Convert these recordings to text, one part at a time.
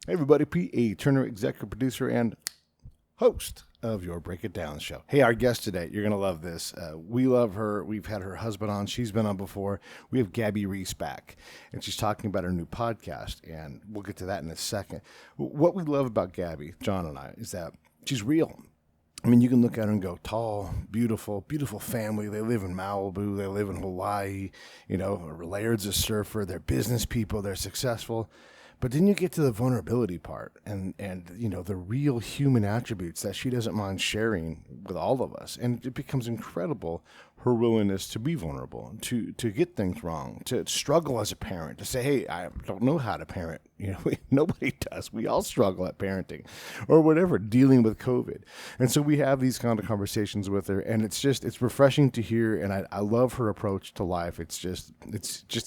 Hey everybody, P.A. Turner, executive producer and host of your Break It Down show. Hey, our guest today, you're going to love this. We love her. We've had her husband on. She's been on before. We have Gabby Reece back, and she's talking about her new podcast, and we'll get to that in a second. What we love about Gabby, John and I, is that she's real. I mean, you can look at her and go, tall, beautiful family. They live in Malibu. They live in Hawaii. You know, Laird's a surfer. They're business people. They're successful. But then you get to the vulnerability part and you know, the real human attributes that she doesn't mind sharing with all of us. And it becomes incredible, her willingness to be vulnerable, to get things wrong, to struggle as a parent, to say, hey, I don't know how to parent. You know, nobody does. We all struggle at parenting or whatever, dealing with COVID. And so we have these kind of conversations with her, and it's refreshing to hear. And I love her approach to life. It's just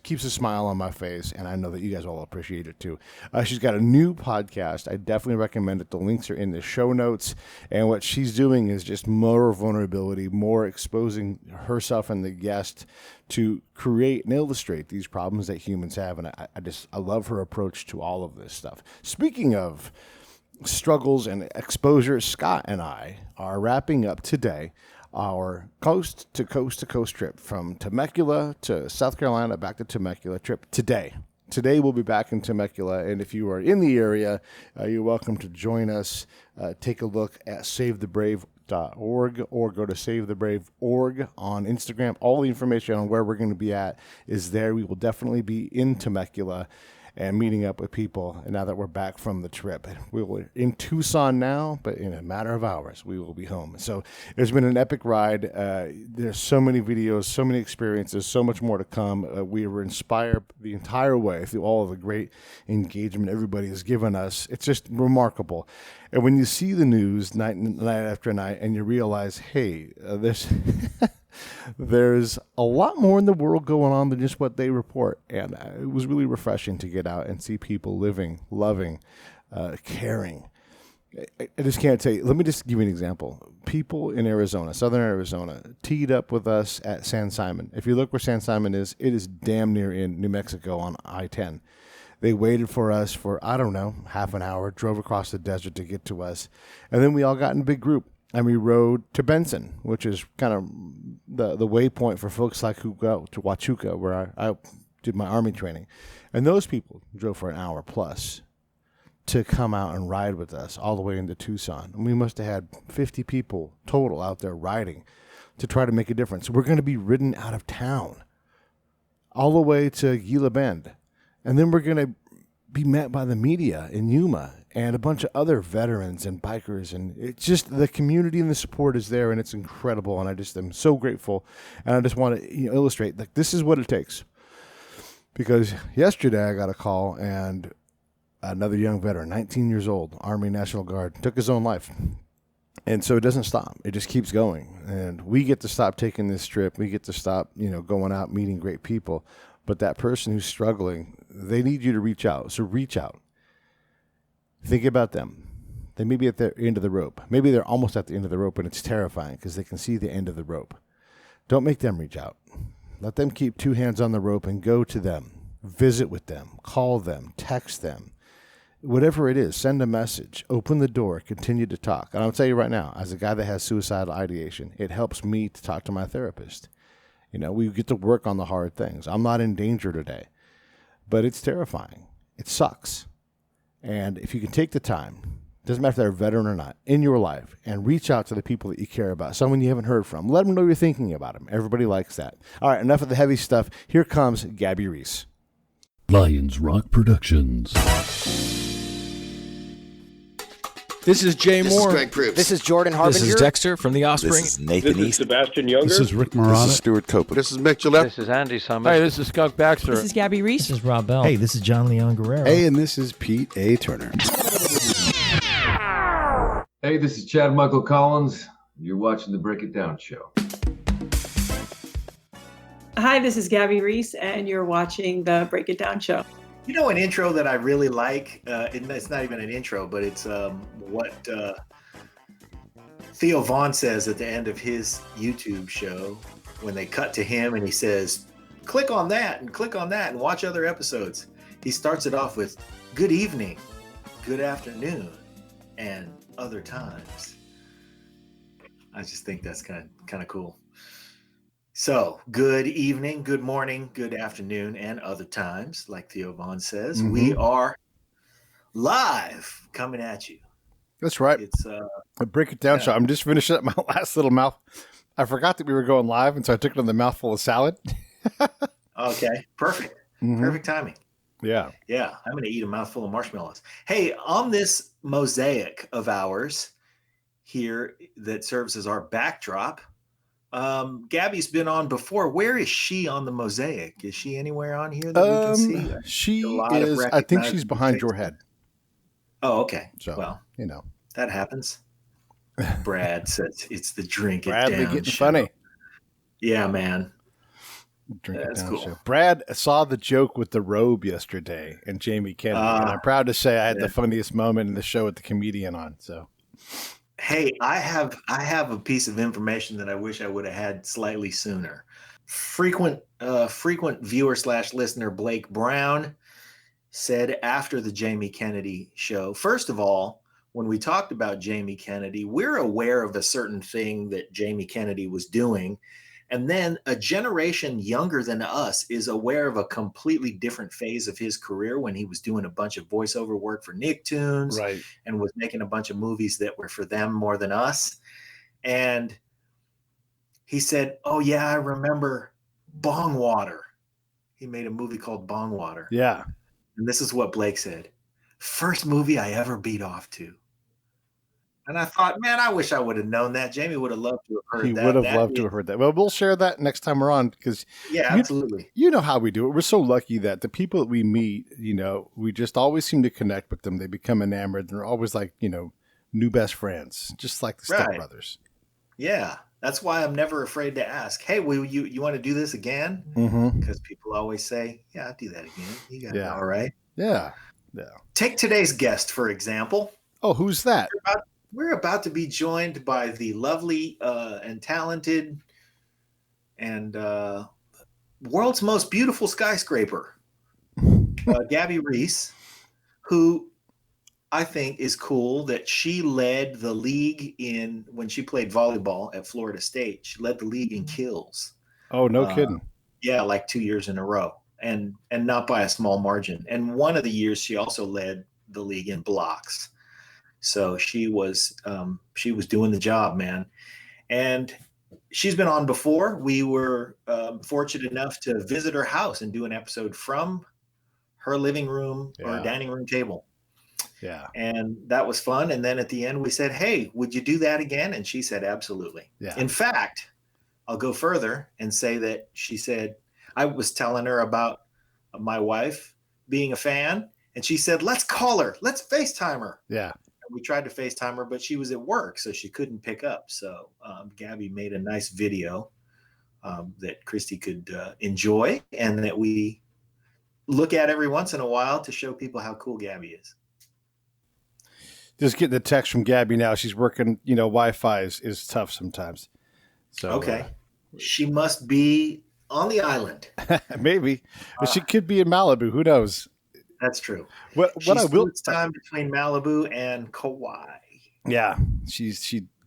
keeps a smile on my face. And I know that you guys all appreciate it too. She's got a new podcast. I definitely recommend it. The links are in the show notes. And what she's doing is just more vulnerability, more exposing herself and the guest to create and illustrate these problems that humans have. And I love her approach to all of this stuff. Speaking of struggles and exposure, Scott and I are wrapping up today our coast to coast trip from Temecula to South Carolina, back to Temecula trip today. Today we'll be back in Temecula, and if you are in the area, you're welcome to join us. Take a look at SaveTheBrave.org or go to SaveTheBrave.org on Instagram. All the information on where we're going to be at is there. We will definitely be in Temecula and meeting up with people. And now that we're back from the trip, we're in Tucson now, but in a matter of hours, we will be home. So it's been an epic ride. There's so many videos, so many experiences, so much more to come. We were inspired the entire way through all of the great engagement everybody has given us. It's just remarkable. And when you see the news night after night and you realize, hey, there's a lot more in the world going on than just what they report. And it was really refreshing to get out and see people living, loving, caring. I just can't tell you. Let me just give you an example. People in Arizona, southern Arizona, teed up with us at San Simon. If you look where San Simon is, it is damn near in New Mexico on I-10. They waited for us for, I don't know, half an hour, drove across the desert to get to us. And then we all got in a big group. And we rode to Benson, which is kind of the waypoint for folks like who go to Huachuca, where I did my Army training. And those people drove for an hour plus to come out and ride with us all the way into Tucson. And we must have had 50 people total out there riding to try to make a difference. We're going to be ridden out of town all the way to Gila Bend. And then we're going to be met by the media in Yuma and a bunch of other veterans and bikers, and it's just the community and the support is there, and it's incredible, and I just am so grateful. And I just want to illustrate, like, this is what it takes. Because yesterday I got a call, and another young veteran, 19 years old, Army National Guard, took his own life. And so it doesn't stop. It just keeps going. And we get to stop taking this trip. We get to stop, going out, meeting great people. But that person who's struggling, they need you to reach out. So reach out. Think about them. They may be at the end of the rope. Maybe they're almost at the end of the rope, and it's terrifying because they can see the end of the rope. Don't make them reach out. Let them keep two hands on the rope and go to them. Visit with them. Call them. Text them. Whatever it is, send a message. Open the door. Continue to talk. And I'll tell you right now, as a guy that has suicidal ideation, it helps me to talk to my therapist. We get to work on the hard things. I'm not in danger today, but it's terrifying. It sucks. And if you can take the time, doesn't matter if they're a veteran or not, in your life, and reach out to the people that you care about, someone you haven't heard from. Let them know you're thinking about them. Everybody likes that. All right, enough of the heavy stuff. Here comes Gabby Reece. Lions Rock Productions. This is Jay Moore. This is Greg Proops. This is Jordan Harbinger. This is Dexter from The Offspring. This is Nathan This is East. Sebastian Younger. This is Rick Morata. This is Stuart Copeland. This is Mick Gillette. This is Andy Summers. Hey, this is Skunk Baxter. This is Gabby Reece. This is Rob Bell. Hey, this is John Leon Guerrero. Hey, and this is Pete A. Turner. Hey, this is Chad Michael Collins. You're watching the Break It Down show. Hi, this is Gabby Reece, and you're watching the Break It Down show. An intro that I really like, it's not even an intro, but it's what Theo Vaughn says at the end of his YouTube show when they cut to him and he says, click on that and watch other episodes. He starts it off with, good evening. good afternoon, and other times. I just think that's kind of cool. So, good evening, good morning, good afternoon, and other times, like Theo Vaughn says. Mm-hmm. We are live coming at you. That's right. It's a Break It Down show. I'm just finishing up my last little mouth. I forgot that we were going live, and so I took it on the mouthful of salad. okay. Perfect. Mm-hmm. Perfect timing. Yeah. Yeah. I'm going to eat a mouthful of marshmallows. Hey, on this mosaic of ours here that serves as our backdrop, Gabby's been on before. Where is she on the mosaic? Is she anywhere on here that we can see? She is. I think she's behind your head. Oh, okay. So, well, you know, that happens. Brad says it's the Drink It Bradley Down getting show. funny. Yeah, man. Drink That's It Down cool. show. Brad saw the joke with the robe yesterday and Jamie Kennedy, and I'm proud to say I had the funniest moment in the show with the comedian on. So, hey, I have a piece of information that I wish I would have had slightly sooner. Frequent viewer / listener Blake Brown said after the Jamie Kennedy show, first of all, when we talked about Jamie Kennedy, we're aware of a certain thing that Jamie Kennedy was doing. And then a generation younger than us is aware of a completely different phase of his career when he was doing a bunch of voiceover work for Nicktoons, right, and was making a bunch of movies that were for them more than us. And he said, oh yeah, I remember Bong Water. He made a movie called Bong Water. Yeah. And this is what Blake said. First movie I ever beat off to. And I thought, man, I wish I would have known that. Jamie would have loved to have heard that. He would have loved to have heard that. Well, we'll share that next time we're on, because absolutely. You know how we do it. We're so lucky that the people that we meet, you know, we just always seem to connect with them. They become enamored. They're always like, you know, new best friends, just like the Step Brothers. Yeah. That's why I'm never afraid to ask, hey, will you want to do this again? Mm-hmm. Because people always say, yeah, I'll do that again. You got it all right. Yeah. Yeah. Take today's guest, for example. Oh, who's that? We're about to be joined by the lovely and talented and world's most beautiful skyscraper, Gabby Reece, who I think is cool that she led the league when she played volleyball at Florida State. She led the league in kills. Oh, no kidding. Yeah, like 2 years in a row, and not by a small margin. And one of the years she also led the league in blocks. So she was doing the job, man. And she's been on before. We were fortunate enough to visit her house and do an episode from her living room or dining room table. Yeah. And that was fun. And then at the end we said, hey, would you do that again? And she said, absolutely. Yeah. In fact, I'll go further and say that she said, I was telling her about my wife being a fan, and she said, let's call her. Let's FaceTime her. Yeah. We tried to FaceTime her, but she was at work, so she couldn't pick up. So Gabby made a nice video that Christy could enjoy, and that we look at every once in a while to show people how cool Gabby is. Just getting the text from Gabby now. She's working, you know, Wi-Fi is tough sometimes. So okay. She must be on the island. Maybe. But she could be in Malibu. Who knows? That's true. It's time between Malibu and Kauai. Yeah, she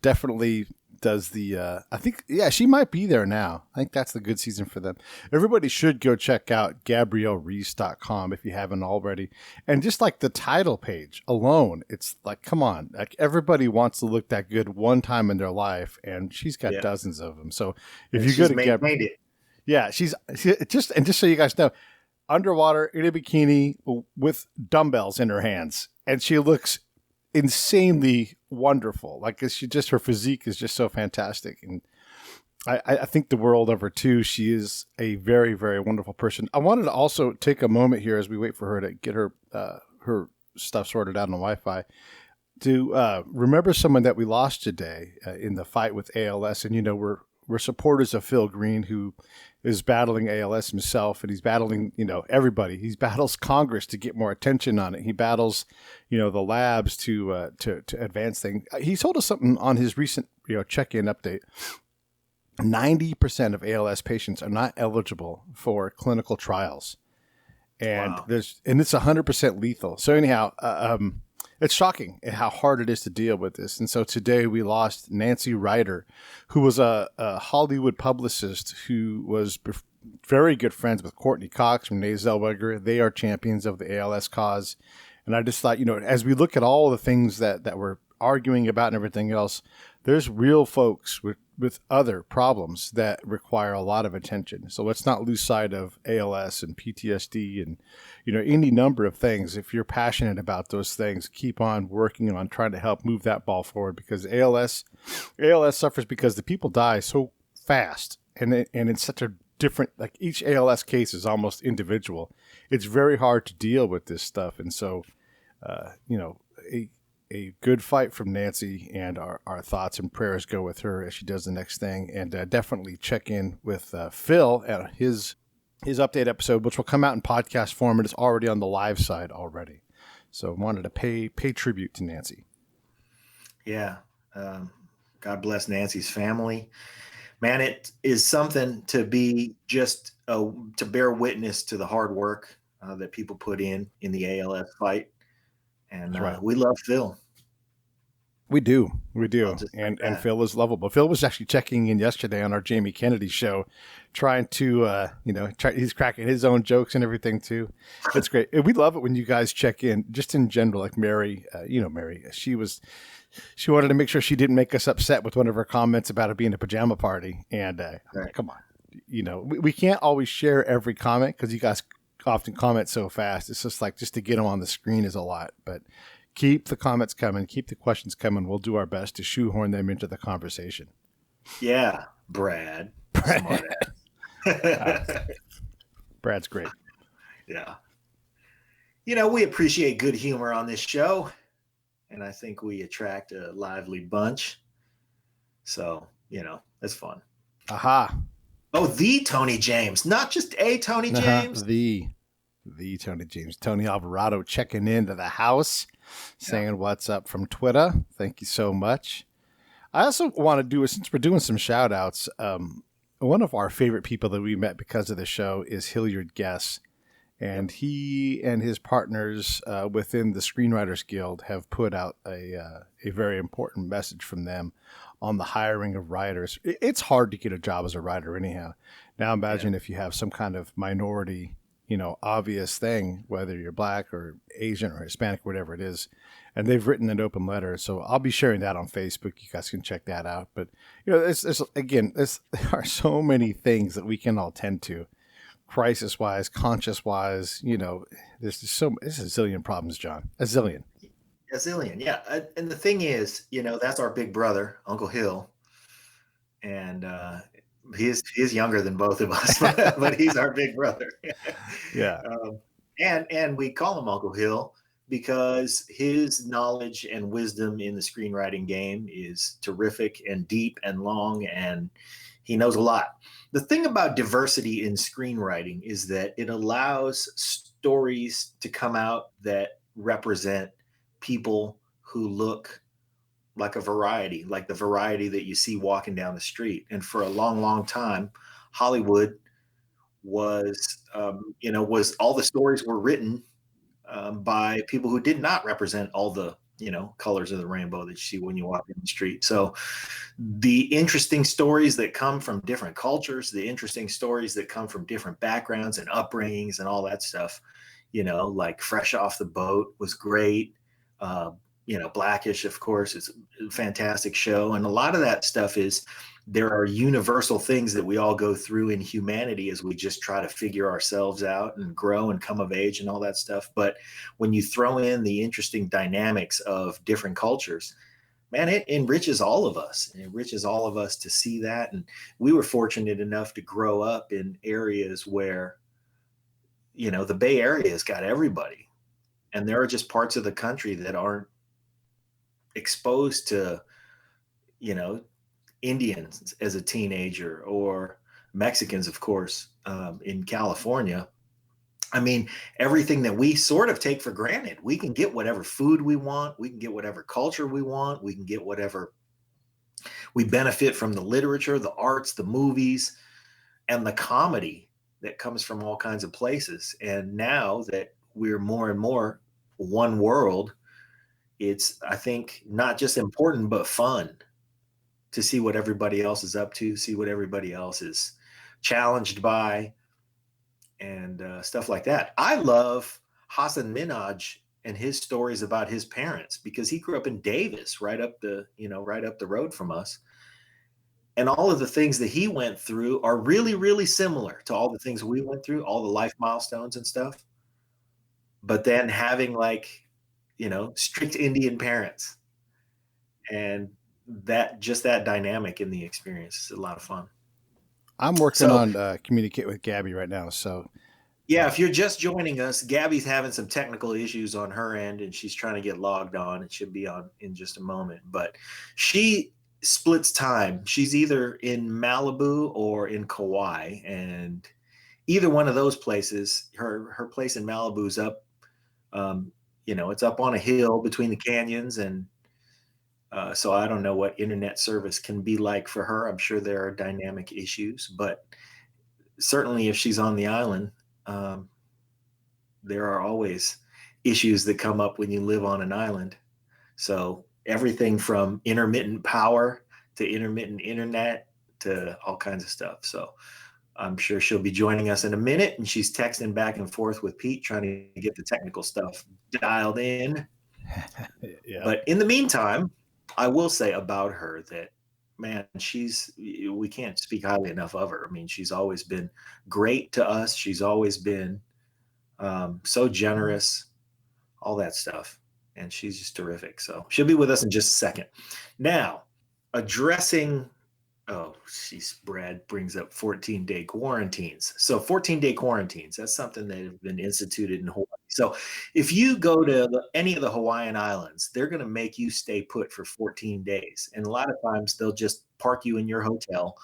definitely does the. I think she might be there now. I think that's the good season for them. Everybody should go check out GabrielleReece.com if you haven't already. And just like the title page alone, it's like, come on, like everybody wants to look that good one time in their life, and she's got dozens of them. So if you go to Gabrielle, she's just so you guys know. Underwater in a bikini with dumbbells in her hands, and she looks insanely wonderful. Like her physique is just so fantastic, and I think the world of her too. She is a very, very wonderful person. I wanted to also take a moment here as we wait for her to get her stuff sorted out on Wi-Fi to remember someone that we lost today in the fight with ALS, and you know we're supporters of Phil Green, who is battling ALS himself, and he's battling, you know, everybody. He battles Congress to get more attention on it. He battles, you know, the labs to advance things. He told us something on his recent, you know, check-in update. 90% of ALS patients are not eligible for clinical trials, and it's 100% lethal. So anyhow, it's shocking at how hard it is to deal with this. And so today we lost Nancy Ryder, who was a Hollywood publicist who was very good friends with Courtney Cox from Renee Zellweger. They are champions of the ALS cause. And I just thought, as we look at all the things that we're arguing about and everything else, there's real folks with other problems that require a lot of attention. So let's not lose sight of ALS and PTSD and, any number of things. If you're passionate about those things, keep on working on trying to help move that ball forward, because ALS suffers because the people die so fast, and it's such a different, like each ALS case is almost individual. It's very hard to deal with this stuff. And so, a good fight from Nancy, and our thoughts and prayers go with her as she does the next thing. And definitely check in with Phil at his update episode, which will come out in podcast form. And it's already on the live side already. So wanted to pay tribute to Nancy. Yeah. God bless Nancy's family. Man, it is something to be just to bear witness to the hard work that people put in the ALS fight. And right. We love Phil. We do. And Phil is lovable. Phil was actually checking in yesterday on our Jamie Kennedy show, trying to, he's cracking his own jokes and everything too. It's great. We love it when you guys check in, just in general. Like Mary, Mary, she wanted to make sure she didn't make us upset with one of her comments about it being a pajama party. And right. Come on, we can't always share every comment because you guys often comment so fast. It's just to get them on the screen is a lot, but keep the comments coming, keep the questions coming. We'll do our best to shoehorn them into the conversation. Yeah, Brad. Brad's great. Yeah. We appreciate good humor on this show, and I think we attract a lively bunch. So, it's fun. Aha. Oh, the Tony James, not just a Tony James. The Tony James, Tony Alvarado checking into the house, saying what's up from Twitter. Thank you so much. I also want to do, since we're doing some shout outs, one of our favorite people that we met because of the show is Hilliard Guess. And he and his partners within the Screenwriters Guild have put out a very important message from them on the hiring of writers. It's hard to get a job as a writer anyhow. Now imagine if you have some kind of minority, obvious thing, whether you're Black or Asian or Hispanic, whatever it is. And they've written an open letter. So I'll be sharing that on Facebook. You guys can check that out. But, there are so many things that we can all tend to. Crisis wise, conscious wise, there's a zillion problems, John. A zillion. Yeah. And the thing is, that's our big brother, Uncle Hill. And he's younger than both of us, but he's our big brother. Yeah. And we call him Uncle Hill because his knowledge and wisdom in the screenwriting game is terrific and deep and long, and he knows a lot. The thing about diversity in screenwriting is that it allows stories to come out that represent people who look like a variety, like the variety that you see walking down the street. And for a long, long time, Hollywood was all the stories were written by people who did not represent all the colors of the rainbow that you see when you walk in the street. So the interesting stories that come from different cultures, the interesting stories that come from different backgrounds and upbringings and all that stuff, like Fresh Off the Boat was great. Blackish, of course, is a fantastic show. And a lot of that stuff is, there are universal things that we all go through in humanity as we just try to figure ourselves out and grow and come of age and all that stuff. But when you throw in the interesting dynamics of different cultures, man, it enriches all of us. It enriches all of us to see that. And we were fortunate enough to grow up in areas where, the Bay Area has got everybody. And there are just parts of the country that aren't exposed to, Indians as a teenager, or Mexicans, of course, in California. I mean, everything that we sort of take for granted. We can get whatever food we want. We can get whatever culture we want. We can get whatever. We benefit from the literature, the arts, the movies, and the comedy that comes from all kinds of places. And now that we're more and more one world, it's, I think, not just important, but fun to see what everybody else is up to, see what everybody else is challenged by, and stuff like that. I love Hassan Minhaj and his stories about his parents, because he grew up in Davis, right up the road from us. And all of the things that he went through are really, really similar to all the things we went through, all the life milestones and stuff. But then having, like, strict Indian parents, and that dynamic in the experience is a lot of fun. I'm working So- on communicate with Gabby right now. So Yeah, if you're just joining us, Gabby's having some technical issues on her end, and she's trying to get logged on. It should be on in just a moment. But she splits time. She's either in Malibu or in Kauai, and either one of those places, her place in Malibu's up. It's up on a hill between the canyons, and so I don't know what internet service can be like for her. I'm sure there are dynamic issues, but certainly if she's on the island, there are always issues that come up when you live on an island. So everything from intermittent power to intermittent internet to all kinds of stuff. So I'm sure she'll be joining us in a minute, and she's texting back and forth with Pete, trying to get the technical stuff dialed in. yeah. But in the meantime, I will say about her that, man, we can't speak highly enough of her. I mean, she's always been great to us. She's always been so generous, all that stuff. And she's just terrific. So she'll be with us in just a second. Now, addressing, Brad brings up 14-day quarantines. So 14-day quarantines, that's something that have been instituted in Hawaii. So if you go to any of the Hawaiian islands, they're going to make you stay put for 14 days. And a lot of times they'll just park you in your hotel.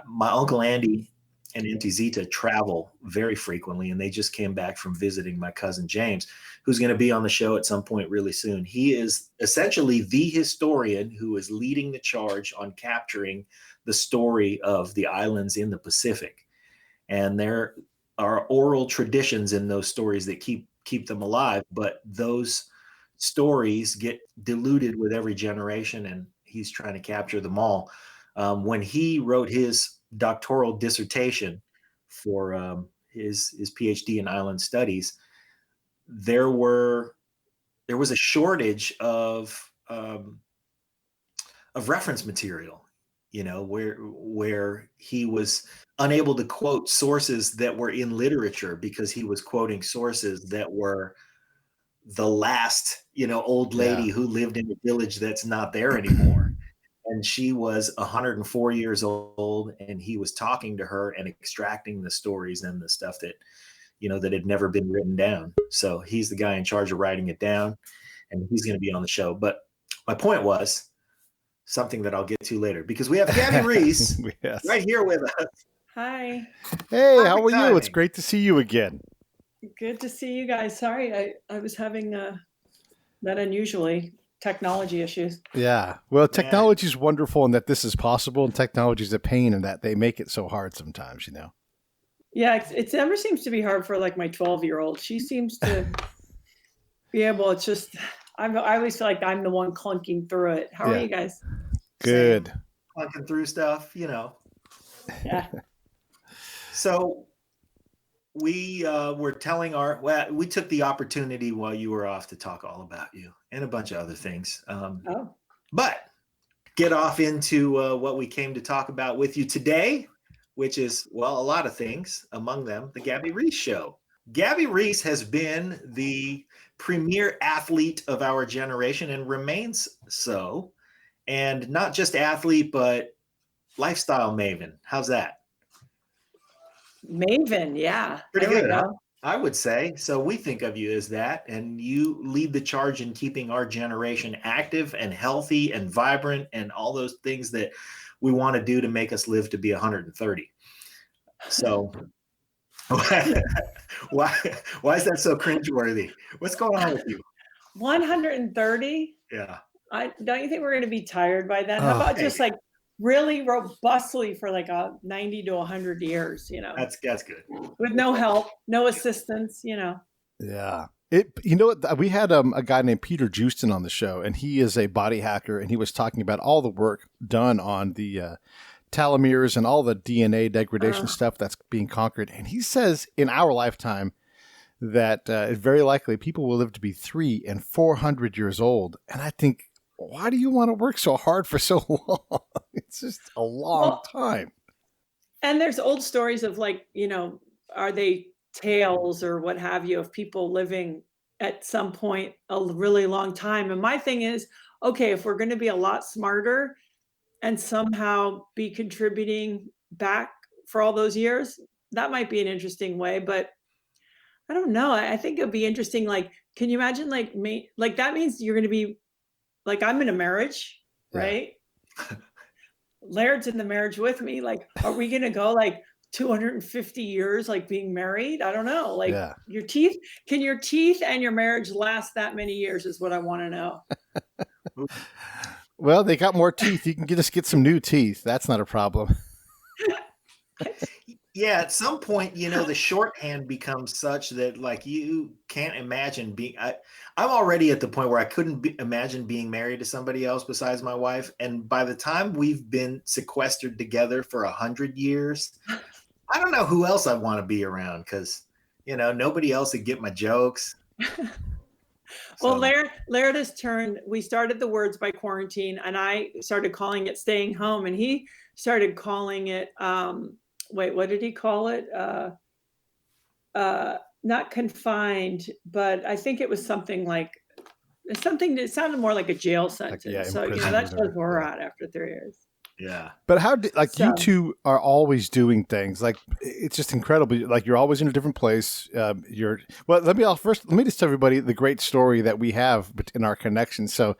My Uncle Andy and Auntie Zita travel very frequently, and they just came back from visiting my cousin James, who's going to be on the show at some point really soon. He is essentially the historian who is leading the charge on capturing the story of the islands in the Pacific. And there are oral traditions in those stories that keep them alive, but those stories get diluted with every generation, and he's trying to capture them all. When he wrote his doctoral dissertation for his PhD in island studies, there was a shortage of reference material, where he was unable to quote sources that were in literature because he was quoting sources that were the last, old lady who lived in a village that's not there anymore. And she was 104 years old, and he was talking to her and extracting the stories and the stuff that, that had never been written down. So he's the guy in charge of writing it down, and he's going to be on the show. But my point was something that I'll get to later, because we have Gabby Reece Yes. right here with us. Hi. Hey, how Perfect are you? It's timing. great to see you again. Good to see you guys. Sorry, I was having that unusually technology issues. Yeah. Well, technology is wonderful in that this is possible, and technology is a pain in that they make it so hard sometimes, Yeah, it never seems to be hard for like my 12-year-old. She seems to be able. It's just I always feel like I'm the one clunking through it. How are you guys? Good. Same. Clunking through stuff, Yeah. So we were telling we took the opportunity while you were off to talk all about you and a bunch of other things. But get off into what we came to talk about with you today, which is, well, a lot of things, among them, the Gabby Reece Show. Gabby Reece has been the premier athlete of our generation and remains so. And not just athlete, but lifestyle maven. How's that? Maven, yeah. Pretty There we good, huh? go. I would say. So we think of you as that, and you lead the charge in keeping our generation active and healthy and vibrant and all those things that we want to do to make us live to be 130. So why is that so cringeworthy? What's going on with you? 130? Yeah. Don't you think we're going to be tired by then? How about just like really robustly for like 90 to 100 years, That's good. with no help, no assistance, Yeah. You know what? We had a guy named Peter Justin on the show, and he is a body hacker, and he was talking about all the work done on the telomeres and all the DNA degradation stuff that's being conquered. And he says in our lifetime that it's very likely people will live to be 300 and 400 years old. And I think, why do you want to work so hard for so long? It's just a long time. And there's old stories of like, are they tales or what have you of people living at some point a really long time. And my thing is, okay, if we're going to be a lot smarter and somehow be contributing back for all those years, that might be an interesting way. But I don't know. I think it'd be interesting. Like, can you imagine like me? Like that means you're going to be like, I'm in a marriage, right? Laird's in the marriage with me. Like, are we going to go like 250 years, like being married? I don't know. Like your teeth, can your teeth and your marriage last that many years is what I want to know. Well, they got more teeth. You can just get some new teeth. That's not a problem. Yeah, at some point, the shorthand becomes such that like you can't imagine being. I'm already at the point where I couldn't imagine being married to somebody else besides my wife. And by the time we've been sequestered together for 100 years, I don't know who else I want to be around because nobody else would get my jokes. Well, Laird has turned. We started the Words by Quarantine, and I started calling it Staying Home, and he started calling it. Wait, what did he call it? Not confined, but I think it was something that sounded more like a jail sentence. Like, so that's where we're at after 3 years. Yeah. But you two are always doing things like it's just incredible. Like you're always in a different place. Let me just tell everybody the great story that we have in our connection. So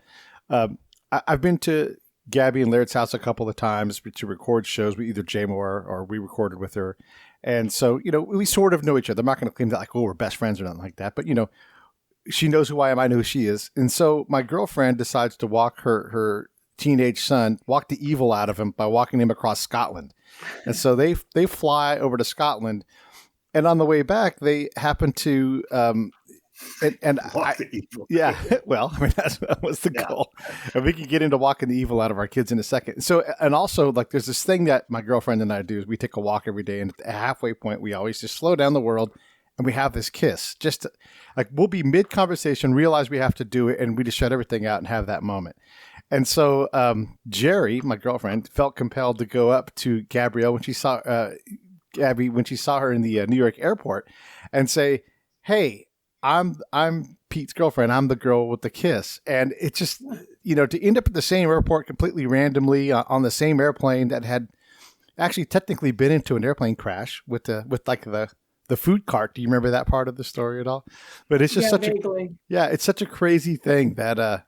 I've been to Gabby and Laird's house a couple of times to record shows. We either J-Mo or we recorded with her. And so, we sort of know each other. I'm not going to claim that like, we're best friends or nothing like that. But, she knows who I am. I know who she is. And so my girlfriend decides to walk her teenage son, walk the evil out of him by walking him across Scotland. And so they fly over to Scotland. And on the way back, they happen to... that was the goal. And we can get into walking the evil out of our kids in a second. So, and also like there's this thing that my girlfriend and I do is we take a walk every day, and at the halfway point, we always just slow down the world and we have this kiss. Just like we'll be mid conversation, realize we have to do it, and we just shut everything out and have that moment. And so Jerry, my girlfriend, felt compelled to go up to Gabrielle when she saw Gabby when she saw her in the New York airport and say, "Hey, I'm Pete's girlfriend. I'm the girl with the kiss." And it's just, to end up at the same airport completely randomly on the same airplane that had actually technically been into an airplane crash with the food cart. Do you remember that part of the story at all? But it's just it's such a crazy thing that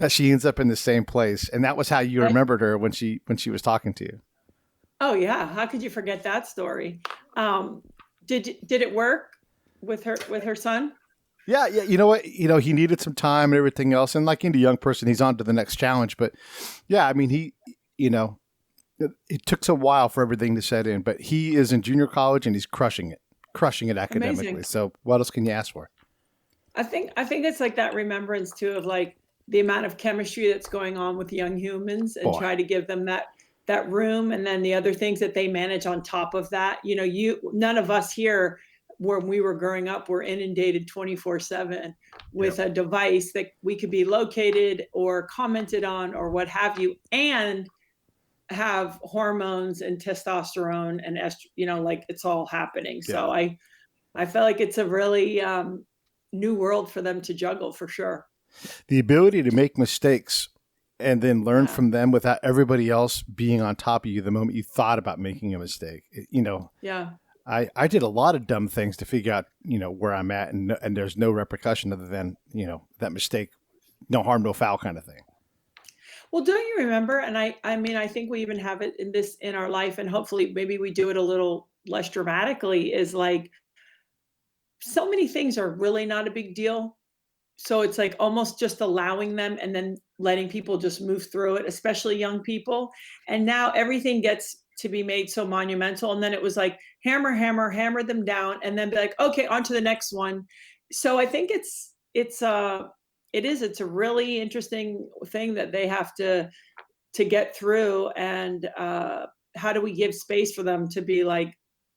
she ends up in the same place. And that was how you remembered her when she was talking to you. Oh yeah. How could you forget that story? Did it work with her son? Yeah. You know what? He needed some time and everything else. And like any young person, he's on to the next challenge. But yeah, I mean, it took some while for everything to set in, but he is in junior college and he's crushing it academically. Amazing. So what else can you ask for? I think it's like that remembrance too of like the amount of chemistry that's going on with young humans and try to give them that room. And then the other things that they manage on top of that, none of us here when we were growing up, were inundated 24/7 with a device that we could be located or commented on or what have you, and have hormones and testosterone and estrogen, like it's all happening. Yeah. So I feel like it's a really new world for them to juggle for sure. The ability to make mistakes and then learn from them without everybody else being on top of you the moment you thought about making a mistake, Yeah. I did a lot of dumb things to figure out, where I'm at, and there's no repercussion other than, that mistake, no harm, no foul kind of thing. Well, don't you remember? And I mean, I think we even have it in our life, and hopefully maybe we do it a little less dramatically, is like so many things are really not a big deal. So it's like almost just allowing them and then letting people just move through it, especially young people. And now everything gets to be made so monumental. And then it was like hammer them down and then be like, okay, on to the next one. So I think it's it's it's a really interesting thing that they have to get through. And how do we give space for them to be like,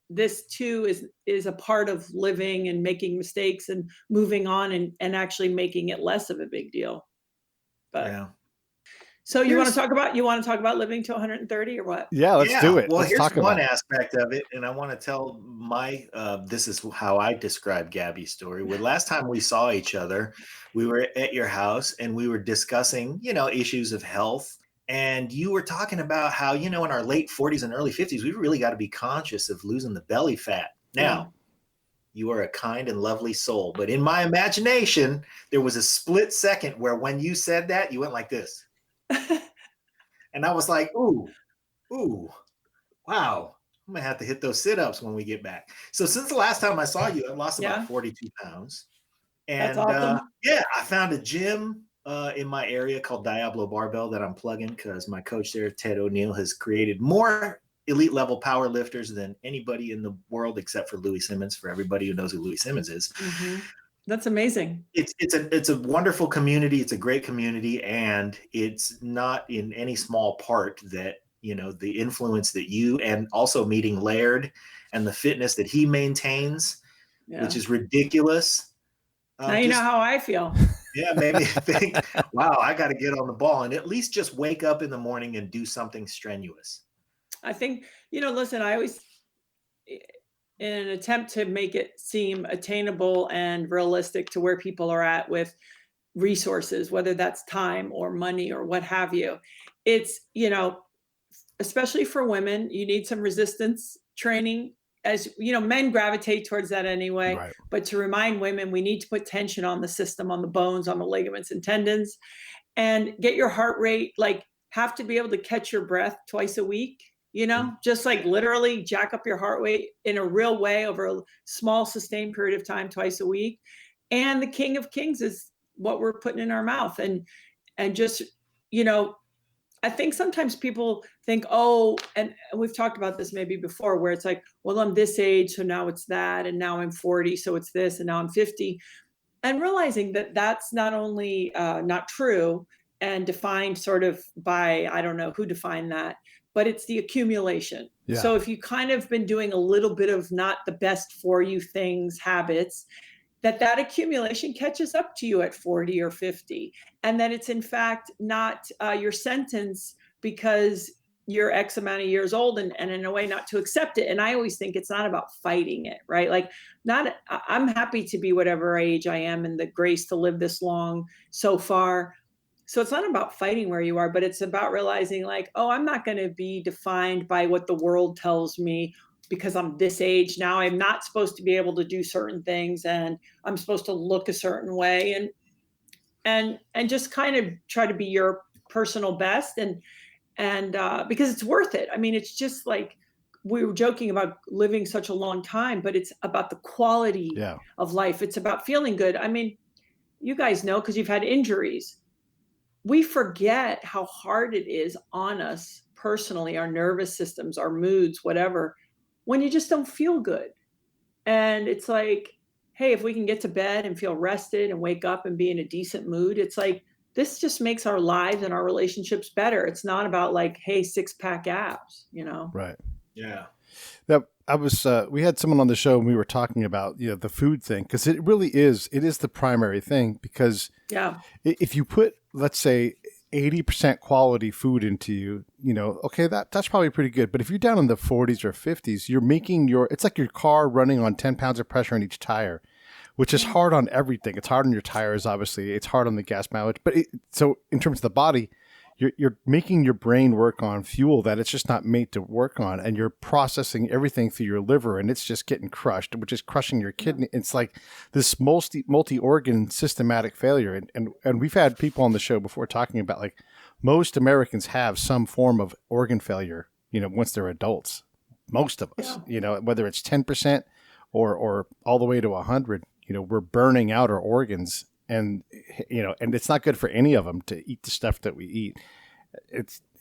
this too is a part of living and making mistakes and moving on, and actually making it less of a big deal. But Yeah. so you want to talk about living to 130 or what? Yeah, let's do it. Well, Let's here's talk one about it. aspect of it, and I want to tell my. This is how I describe Gabby's story. When last time we saw each other, we were at your house and we were discussing, issues of health. And you were talking about how, in our late 40s and early 50s, we really got to be conscious of losing the belly fat. Now, you are a kind and lovely soul, but in my imagination, there was a split second where when you said that, you went like this. And I was like, ooh, wow. I'm going to have to hit those sit-ups when we get back. So since the last time I saw you, I lost about 42 pounds. And that's awesome. I found a gym in my area called Diablo Barbell that I'm plugging because my coach there, Ted O'Neill, has created more elite level power lifters than anybody in the world except for Louis Simmons, for everybody who knows who Louis Simmons is. Mm-hmm. That's amazing. It's a wonderful community. It's a great community. And it's not in any small part that, the influence that you, and also meeting Laird and the fitness that he maintains, which is ridiculous. Now you know how I feel. Yeah, made me think, wow, I got to get on the ball and at least just wake up in the morning and do something strenuous. I think, listen, I always, in an attempt to make it seem attainable and realistic to where people are at with resources, whether that's time or money or what have you, it's, especially for women, you need some resistance training. As men gravitate towards that anyway, Right. But to remind women, we need to put tension on the system, on the bones, on the ligaments and tendons, and get your heart rate, have to be able to catch your breath twice a week, just like literally jack up your heart rate in a real way over a small sustained period of time twice a week. And the King of Kings is what we're putting in our mouth. And just, I think sometimes people think, and we've talked about this maybe before, where it's like, well, I'm this age, so now it's that, and now I'm 40, so it's this, and now I'm 50. And realizing that that's not only not true and defined sort of by, I don't know who defined that, but it's the accumulation. Yeah. So if you kind of been doing a little bit of not the best for you things, habits, that accumulation catches up to you at 40 or 50, and that it's in fact not your sentence because you're X amount of years old, and in a way not to accept it. And I always think it's not about fighting it, right? I'm happy to be whatever age I am and the grace to live this long so far. So it's not about fighting where you are, but it's about realizing I'm not going to be defined by what the world tells me because I'm this age now. I'm not supposed to be able to do certain things, and I'm supposed to look a certain way, and just kind of try to be your personal best, and because it's worth it. I mean, it's just like we were joking about living such a long time, but it's about the quality of life. It's about feeling good. I mean, you guys know, because you've had injuries. We forget how hard it is on us personally, our nervous systems, our moods, whatever, when you just don't feel good. And it's like, hey, if we can get to bed and feel rested and wake up and be in a decent mood, it's like, this just makes our lives and our relationships better. It's not about hey, 6-pack abs, Right. Yeah. Now, we had someone on the show and we were talking about, the food thing, because it is the primary thing, because if you put, let's say, 80% quality food into you, okay, that's probably pretty good. But if you're down in the 40s or 50s, you're making it's like your car running on 10 pounds of pressure on each tire, which is hard on everything. It's hard on your tires, obviously. It's hard on the gas mileage. But so in terms of the body, you're making your brain work on fuel that it's just not made to work on, and you're processing everything through your liver, and it's just getting crushed, which is crushing your kidney. It's like this multi-organ systematic failure. And we've had people on the show before talking about most Americans have some form of organ failure, once they're adults. Most of us, whether it's 10% or all the way to 100, we're burning out our organs. And, and it's not good for any of them to eat the stuff that we eat.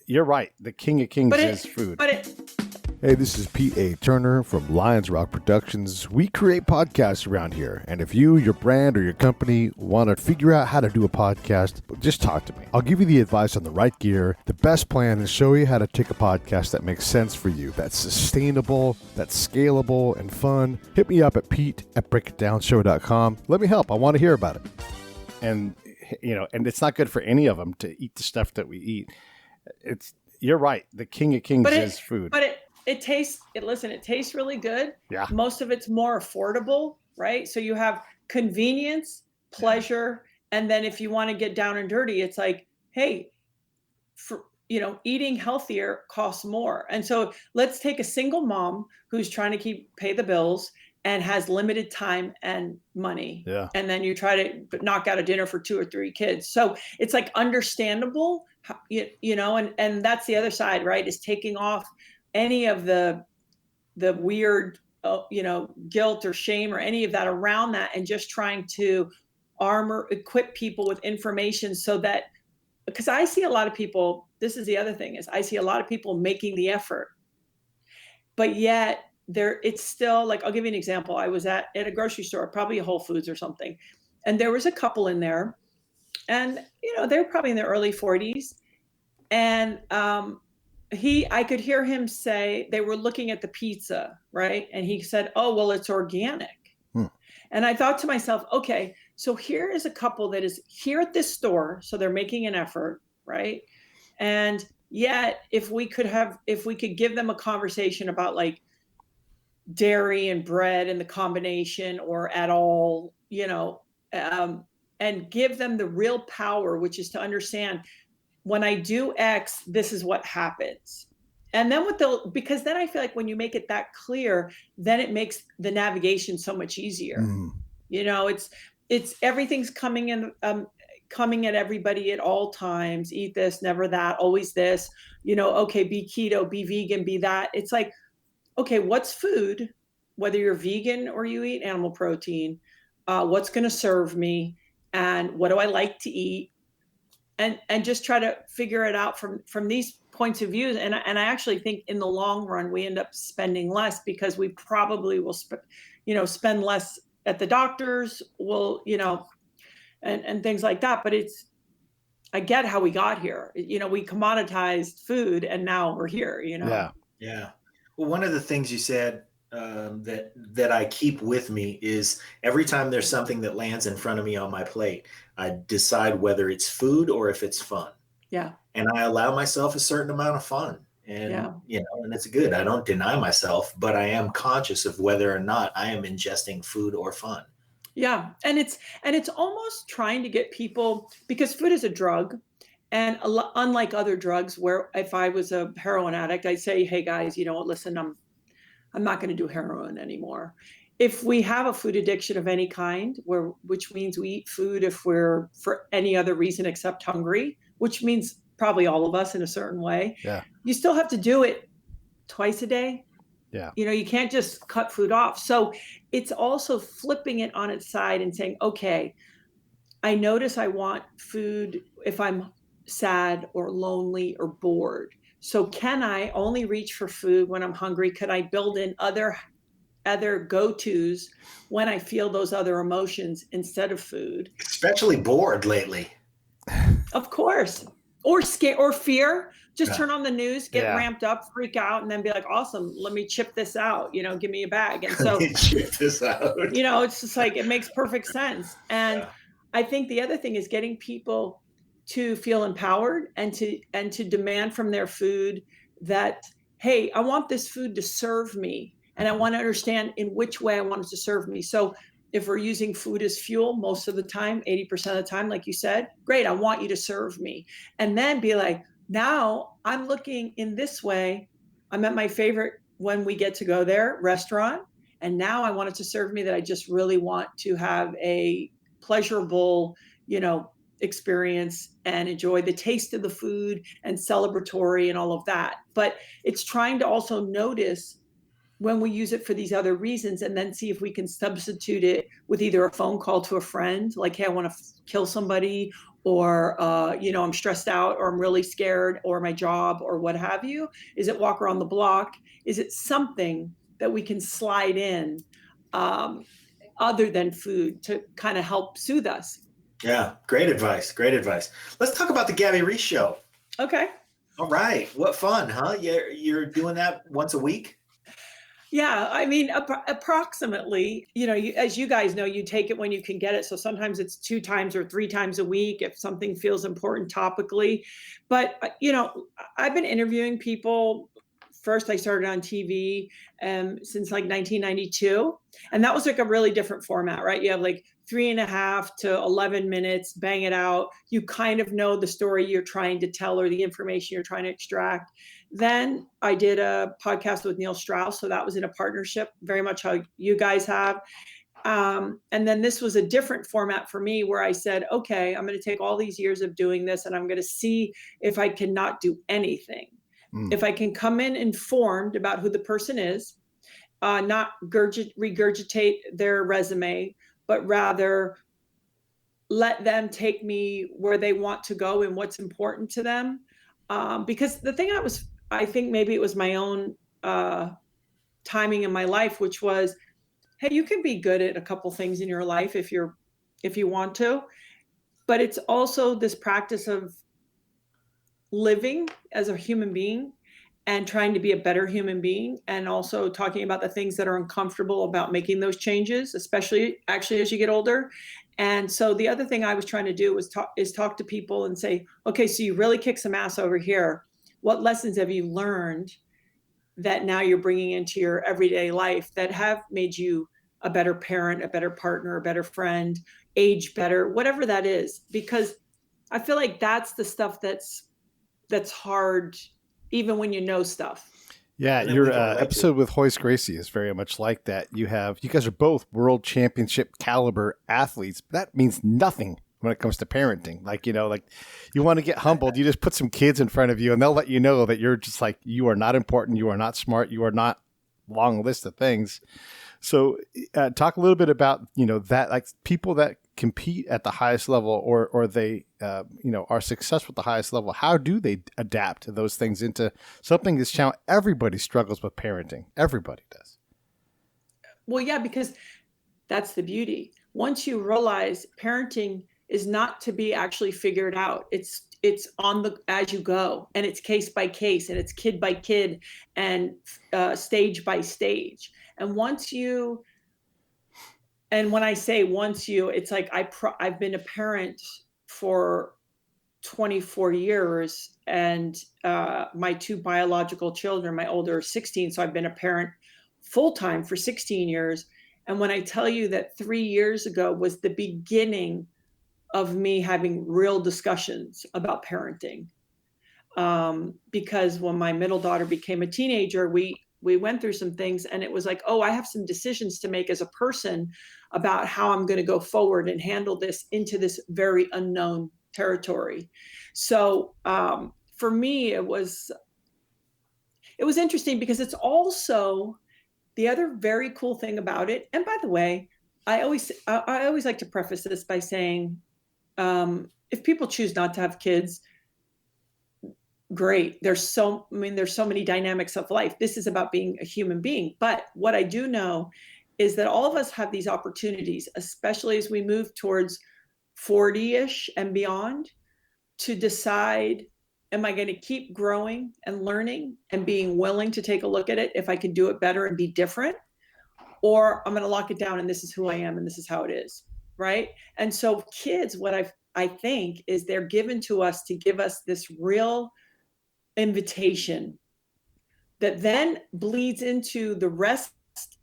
You're right. The King of Kings is food. Hey, this is Pete A. Turner from Lions Rock Productions. We create podcasts around here. And if you, your brand, or your company want to figure out how to do a podcast, just talk to me. I'll give you the advice on the right gear, the best plan, and show you how to take a podcast that makes sense for you, that's sustainable, that's scalable, and fun. Hit me up at pete@breakitdownshow.com. Let me help. I want to hear about it. And, and it's not good for any of them to eat the stuff that we eat. You're right. The king of kings is food. But it tastes really good. Yeah. Most of it's more affordable, right? So you have convenience, pleasure, and then if you want to get down and dirty, it's like, hey, eating healthier costs more. And so let's take a single mom who's trying to pay the bills and has limited time and money. Yeah. And then you try to knock out a dinner for 2 or 3 kids. So it's like understandable, and that's the other side, right? Is taking off any of the weird, guilt or shame or any of that around that, and just trying to equip people with information so that, because I see a lot of people, this is the other thing, is I see a lot of people making the effort, but yet it's still like, I'll give you an example. I was at a grocery store, probably a Whole Foods or something, and there was a couple in there, and they were probably in their early 40s, and I could hear him say, they were looking at the pizza, right? And he said, "Oh, well, it's organic." And I thought to myself, okay, so here is a couple that is here at this store, so they're making an effort, right? And yet, if we could give them a conversation about like dairy and bread and the combination, or at all, and give them the real power, which is to understand, when I do X, this is what happens. And then because then I feel like when you make it that clear, then it makes the navigation so much easier. It's everything's coming at everybody at all times. Eat this, never that, always this, okay, be keto, be vegan, be that. It's like, okay, what's food, whether you're vegan or you eat animal protein, what's going to serve me, and what do I like to eat? And just try to figure it out from these points of view. And I actually think in the long run, we end up spending less, because we probably will spend less at the doctors, and things like that. But I get how we got here. We commoditized food, and now we're here, Yeah. Yeah. Well, one of the things you said that I keep with me is every time there's something that lands in front of me on my plate, I decide whether it's food or if it's fun. Yeah. And I allow myself a certain amount of fun. And, and it's good. I don't deny myself, but I am conscious of whether or not I am ingesting food or fun. Yeah. And it's almost trying to get people, because food is a drug. And unlike other drugs, where if I was a heroin addict, I'd say, hey guys, listen, I'm not going to do heroin anymore. If we have a food addiction of any kind, which means we eat food if we're for any other reason except hungry, which means probably all of us in a certain way. Yeah. You still have to do it twice a day. Yeah. You can't just cut food off. So it's also flipping it on its side and saying, okay, I notice I want food if I'm sad or lonely or bored. So can I only reach for food when I'm hungry? Could I build in other go-tos when I feel those other emotions instead of food? Especially bored lately. Of course. Or scare or fear. Just turn on the news, get ramped up, freak out, and then be like, awesome, let me chip this out, give me a bag. And so chip this out. It's just like, it makes perfect sense. And I think the other thing is getting people to feel empowered and to demand from their food that, hey, I want this food to serve me, and I want to understand in which way I want it to serve me. So if we're using food as fuel most of the time, 80% of the time, like you said, great, I want you to serve me. And then be like, now I'm looking in this way. I'm at my favorite, when we get to go there, restaurant, and now I want it to serve me that I just really want to have a pleasurable, experience and enjoy the taste of the food and celebratory and all of that. But it's trying to also notice when we use it for these other reasons, and then see if we can substitute it with either a phone call to a friend, like, hey, I want to kill somebody, or, I'm stressed out, or I'm really scared, or my job, or what have you? Is it walk around the block? Is it something that we can slide in other than food to kind of help soothe us? Yeah, great advice. Great advice. Let's talk about the Gabby Reece Show. Okay. All right. What fun, huh? You're doing that once a week? Yeah, I mean, approximately, as you guys know, you take it when you can get it. So sometimes it's 2 times or 3 times a week if something feels important topically. But, I've been interviewing people. First, I started on TV since like 1992. And that was like a really different format, right? You have like 3.5 to 11 minutes, bang it out. You kind of know the story you're trying to tell or the information you're trying to extract. Then I did a podcast with Neil Strauss. So that was in a partnership, very much how you guys have. And then this was a different format for me where I said, okay, I'm going to take all these years of doing this and I'm going to see if I can not do anything. If I can come in informed about who the person is, not regurgitate their resume, but rather let them take me where they want to go and what's important to them. Because the thing I think maybe it was my own timing in my life, which was, hey, you can be good at a couple things in your life if you want to, but it's also this practice of living as a human being and trying to be a better human being, and also talking about the things that are uncomfortable about making those changes, especially actually as you get older. And so the other thing I was trying to do was talk to people and say, okay, so you really kick some ass over here. What lessons have you learned that now you're bringing into your everyday life that have made you a better parent, a better partner, a better friend, age better, whatever that is? Because I feel like that's the stuff that's hard, even when you know stuff. Yeah, your episode with Hoist Gracie is very much like that. You guys are both world championship caliber athletes. That means nothing when it comes to parenting. Like you want to get humbled, you just put some kids in front of you and they'll let you know that you're just like, you are not important, you are not smart, you are not long list of things. So talk a little bit about, that, like people that compete at the highest level or they, are successful at the highest level. How do they adapt those things into something that's challenging? Everybody struggles with parenting. Everybody does. Well, yeah, because that's the beauty. Once you realize parenting is not to be actually figured out, it's on as you go, and it's case by case, and it's kid by kid, and stage by stage. And when I say once you, it's like I've been a parent for 24 years, and my 2 biological children, my older are 16, so I've been a parent full-time for 16 years. And when I tell you that 3 years ago was the beginning of me having real discussions about parenting, because when my middle daughter became a teenager, we went through some things, and it was like, oh, I have some decisions to make as a person about how I'm going to go forward and handle this into this very unknown territory. So for me, it was interesting because it's also the other very cool thing about it. And by the way, I always like to preface this by saying, if people choose not to have kids, great. There's so many dynamics of life. This is about being a human being. But what I do know is that all of us have these opportunities, especially as we move towards 40-ish and beyond, to decide, am I going to keep growing and learning and being willing to take a look at it if I can do it better and be different? Or I'm going to lock it down and this is who I am and this is how it is, right? And so kids, what I think is they're given to us to give us this real invitation that then bleeds into the rest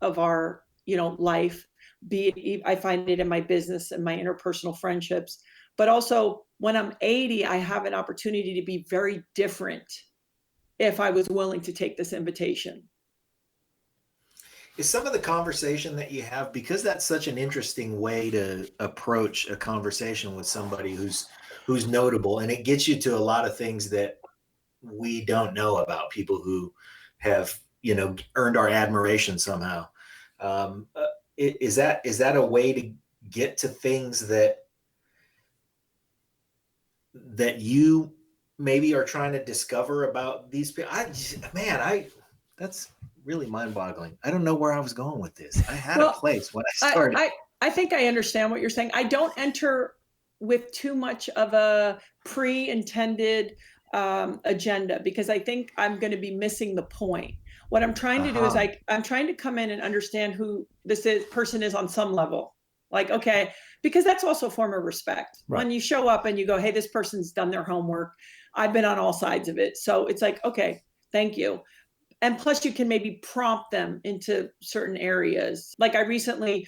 of our life. I find it in my business and my interpersonal friendships, but also when I'm 80, I have an opportunity to be very different if I was willing to take this invitation. Is some of the conversation that you have, because that's such an interesting way to approach a conversation with somebody who's notable, and it gets you to a lot of things that we don't know about people who have, earned our admiration somehow. Is that a way to get to things that that you maybe are trying to discover about these people? That's really mind-boggling. I don't know where I was going with this. I had a place when I started. I think I understand what you're saying. I don't enter with too much of a pre-intended agenda, because I think I'm going to be missing the point. What I'm trying to do is I'm trying to come in and understand who person is on some level. Like, okay, because that's also a form of respect. Right. When you show up and you go, hey, this person's done their homework. I've been on all sides of it. So it's like, okay, thank you. And plus you can maybe prompt them into certain areas. Like I recently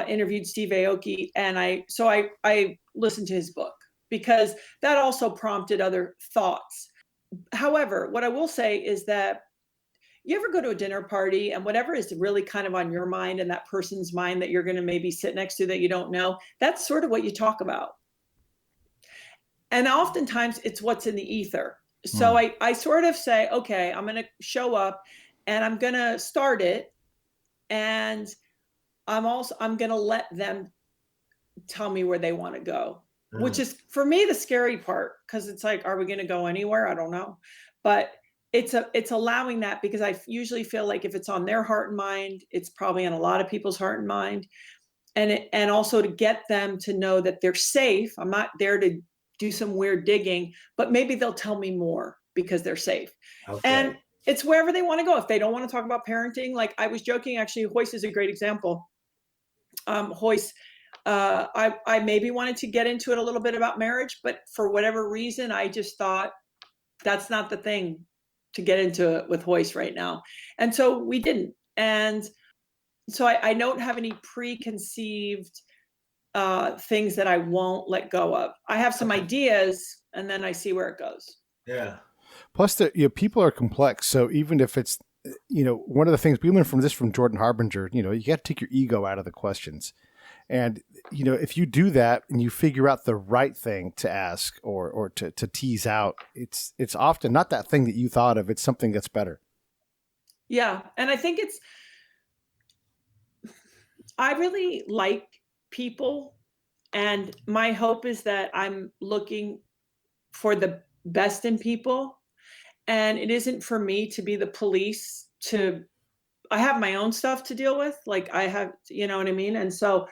interviewed Steve Aoki, and I listened to his book, because that also prompted other thoughts. However, what I will say is that you ever go to a dinner party and whatever is really kind of on your mind and that person's mind that you're going to maybe sit next to that you don't know, that's sort of what you talk about. And oftentimes it's what's in the ether. So I sort of say, okay, I'm going to show up and I'm going to start it. And I'm going to let them tell me where they want to go, which is for me, the scary part. Cause it's like, are we going to go anywhere? I don't know. But it's allowing that, because I usually feel like if it's on their heart and mind, it's probably on a lot of people's heart and mind. And also to get them to know that they're safe. I'm not there to do some weird digging, but maybe they'll tell me more because they're safe. Okay. And it's wherever they want to go. If they don't want to talk about parenting, like I was joking, actually, Hoist is a great example. Hoist, I maybe wanted to get into it a little bit about marriage, but for whatever reason, I just thought that's not the thing to get into it with Hoist right now. And so we didn't. And so I don't have any preconceived things that I won't let go of. I have some ideas, and then I see where it goes. Yeah. Plus, people are complex. So even if it's, one of the things we learned from Jordan Harbinger, you got to take your ego out of the questions. And, if you do that and you figure out the right thing to ask or to tease out, it's often not that thing that you thought of. It's something that's better. Yeah. And I think I really like people, and my hope is that I'm looking for the best in people. And it isn't for me to be the police. I have my own stuff to deal with. Like I have, you know what I mean? And so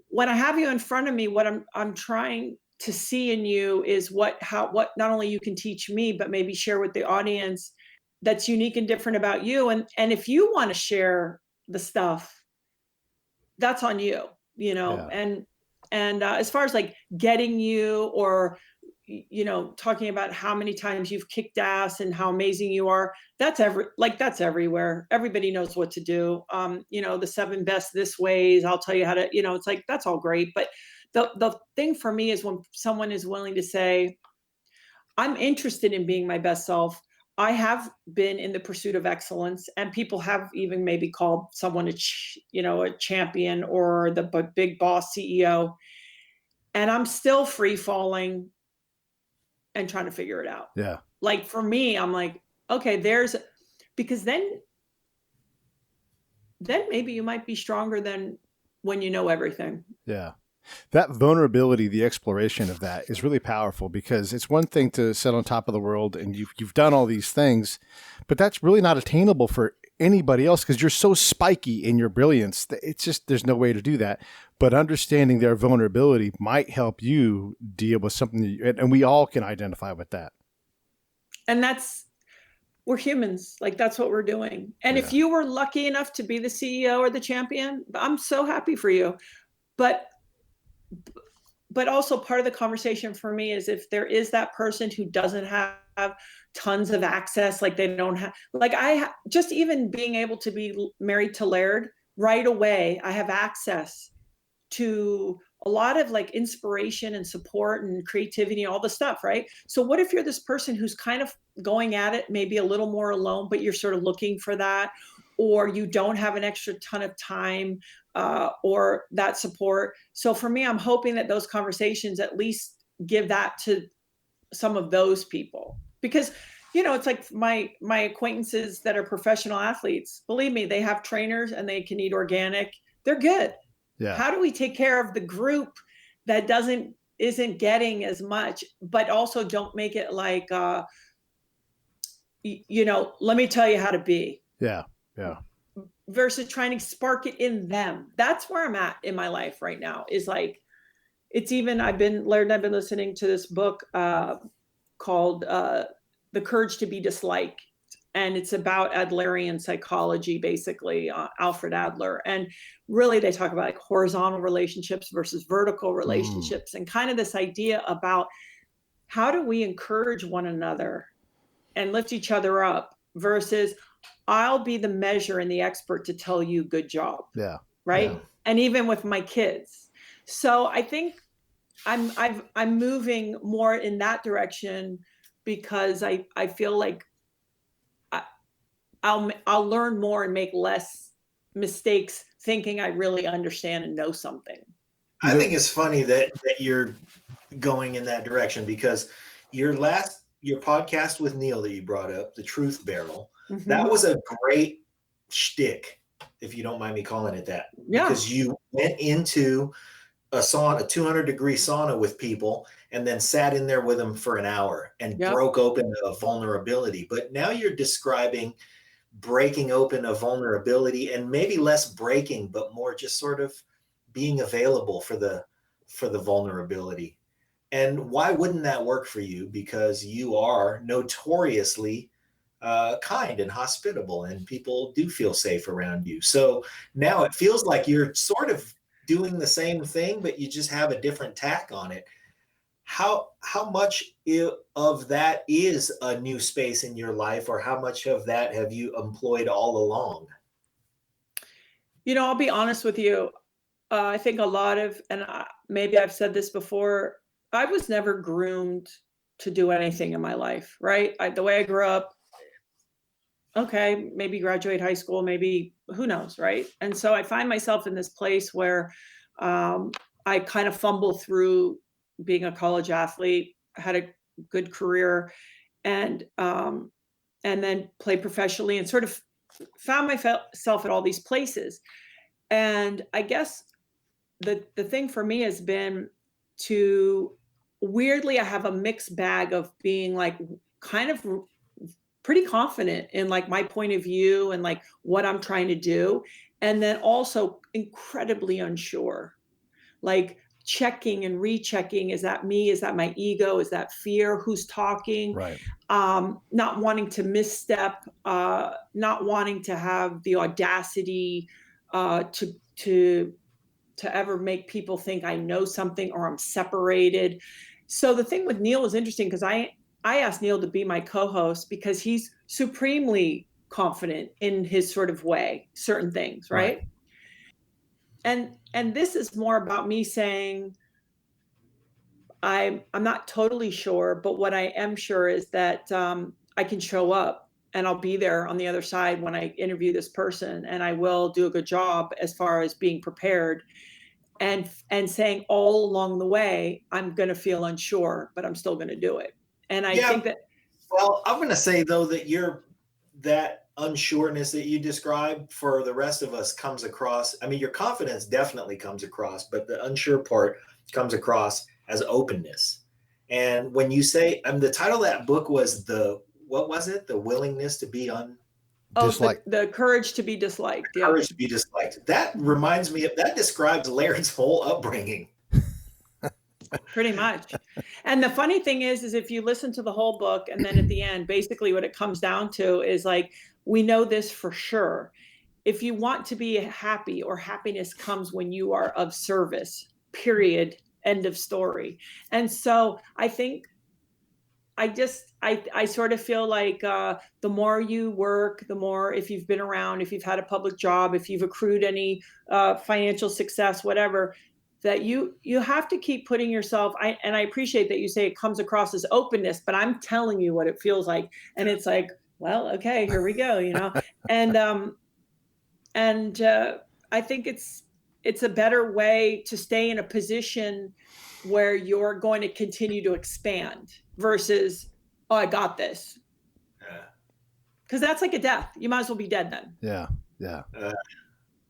when I have you in front of me, what I'm trying to see in you is what not only you can teach me, but maybe share with the audience that's unique and different about you. And if you want to share the stuff, that's on you, Yeah. And as far as like getting you or, talking about how many times you've kicked ass and how amazing you are, that's everywhere. Everybody knows what to do. The 7 best this ways, I'll tell you how to, it's like, that's all great. But the thing for me is when someone is willing to say, I'm interested in being my best self. I have been in the pursuit of excellence, and people have even maybe called someone a champion or the big boss CEO. And I'm still free falling and trying to figure it out. Yeah. Like for me, I'm like, okay, because then maybe you might be stronger than when you know everything. Yeah. That vulnerability, the exploration of that is really powerful, because it's one thing to sit on top of the world and you've done all these things, but that's really not attainable for anybody else because you're so spiky in your brilliance that it's just, there's no way to do that. But understanding their vulnerability might help you deal with something and we all can identify with that. And we're humans. Like that's what we're doing. And if you were lucky enough to be the CEO or the champion, I'm so happy for you. But also part of the conversation for me is if there is that person who doesn't have tons of access, like they don't have, like just even being able to be married to Laird right away, I have access to a lot of like inspiration and support and creativity, all the stuff, right? So what if you're this person who's kind of going at it, maybe a little more alone, but you're sort of looking for that, or you don't have an extra ton of time or that support. So for me, I'm hoping that those conversations at least give that to some of those people, because it's like my acquaintances that are professional athletes, believe me, they have trainers and they can eat organic. They're good. Yeah. How do we take care of the group that doesn't isn't getting as much, but also don't make it like, let me tell you how to be. Yeah. Yeah. Versus trying to spark it in them. That's where I'm at in my life right now, is like, it's even, I've been listening to this book called The Courage to be Disliked. And it's about Adlerian psychology, basically, Alfred Adler. And really they talk about like horizontal relationships versus vertical relationships, and kind of this idea about how do we encourage one another and lift each other up versus I'll be the measure and the expert to tell you good job. Yeah. Right. Yeah. And even with my kids. So I think I'm moving more in that direction because I feel like I'll learn more and make less mistakes thinking I really understand and know something. I think it's funny that you're going in that direction, because your podcast with Neil that you brought up, the Truth Barrel, that was a great shtick, if you don't mind me calling it that. Yeah. Because you went into a 200-degree sauna with people and then sat in there with them for an hour and broke open a vulnerability. But now you're describing breaking open a vulnerability, and maybe less breaking, but more just sort of being available for the vulnerability. And why wouldn't that work for you? Because you are notoriously kind and hospitable, and people do feel safe around you. So now it feels like you're sort of doing the same thing, but you just have a different tack on it. How much of that is a new space in your life, or how much of that have you employed all along? I'll be honest with you. I think a lot of, and maybe I've said this before, I was never groomed to do anything in my life, right? The way I grew up, okay, maybe graduate high school, maybe who knows, right? And so I find myself in this place where I kind of fumble through being a college athlete, had a good career, and then played professionally, and sort of found myself at all these places. And I guess the thing for me has been to, weirdly, I have a mixed bag of being like kind of pretty confident in like my point of view and like what I'm trying to do. And then also incredibly unsure, like checking and rechecking. Is that me? Is that my ego? Is that fear? Who's talking? Right. Not wanting to misstep, not wanting to have the audacity to ever make people think I know something or I'm separated. So the thing with Neil is interesting, because I asked Neil to be my co-host because he's supremely confident in his sort of way, certain things, right? And this is more about me saying, I'm not totally sure, but what I am sure is that I can show up and I'll be there on the other side when I interview this person, and I will do a good job as far as being prepared and saying all along the way, I'm going to feel unsure, but I'm still going to do it. And I think that. Well, I'm going to say, though, that that unsureness that you described for the rest of us comes across. I mean, your confidence definitely comes across, but the unsure part comes across as openness. And when you say, the title of that book was what was it? The willingness to be disliked. The courage to be disliked. Yeah. Courage to be disliked. That reminds me that describes Laird's whole upbringing. Pretty much. And the funny thing is if you listen to the whole book, and then at the end, basically what it comes down to is like, we know this for sure. If you want to be happy, or happiness comes when you are of service, period, end of story. And so I think I sort of feel like the more you work, the more, if you've been around, if you've had a public job, if you've accrued any financial success, whatever, that you have to keep putting yourself, and I appreciate that you say it comes across as openness, but I'm telling you what it feels like. And it's like, well, okay, here we go, and I think it's a better way to stay in a position where you're going to continue to expand versus, oh, I got this. Because that's like a death. You might as well be dead then. Yeah. Yeah.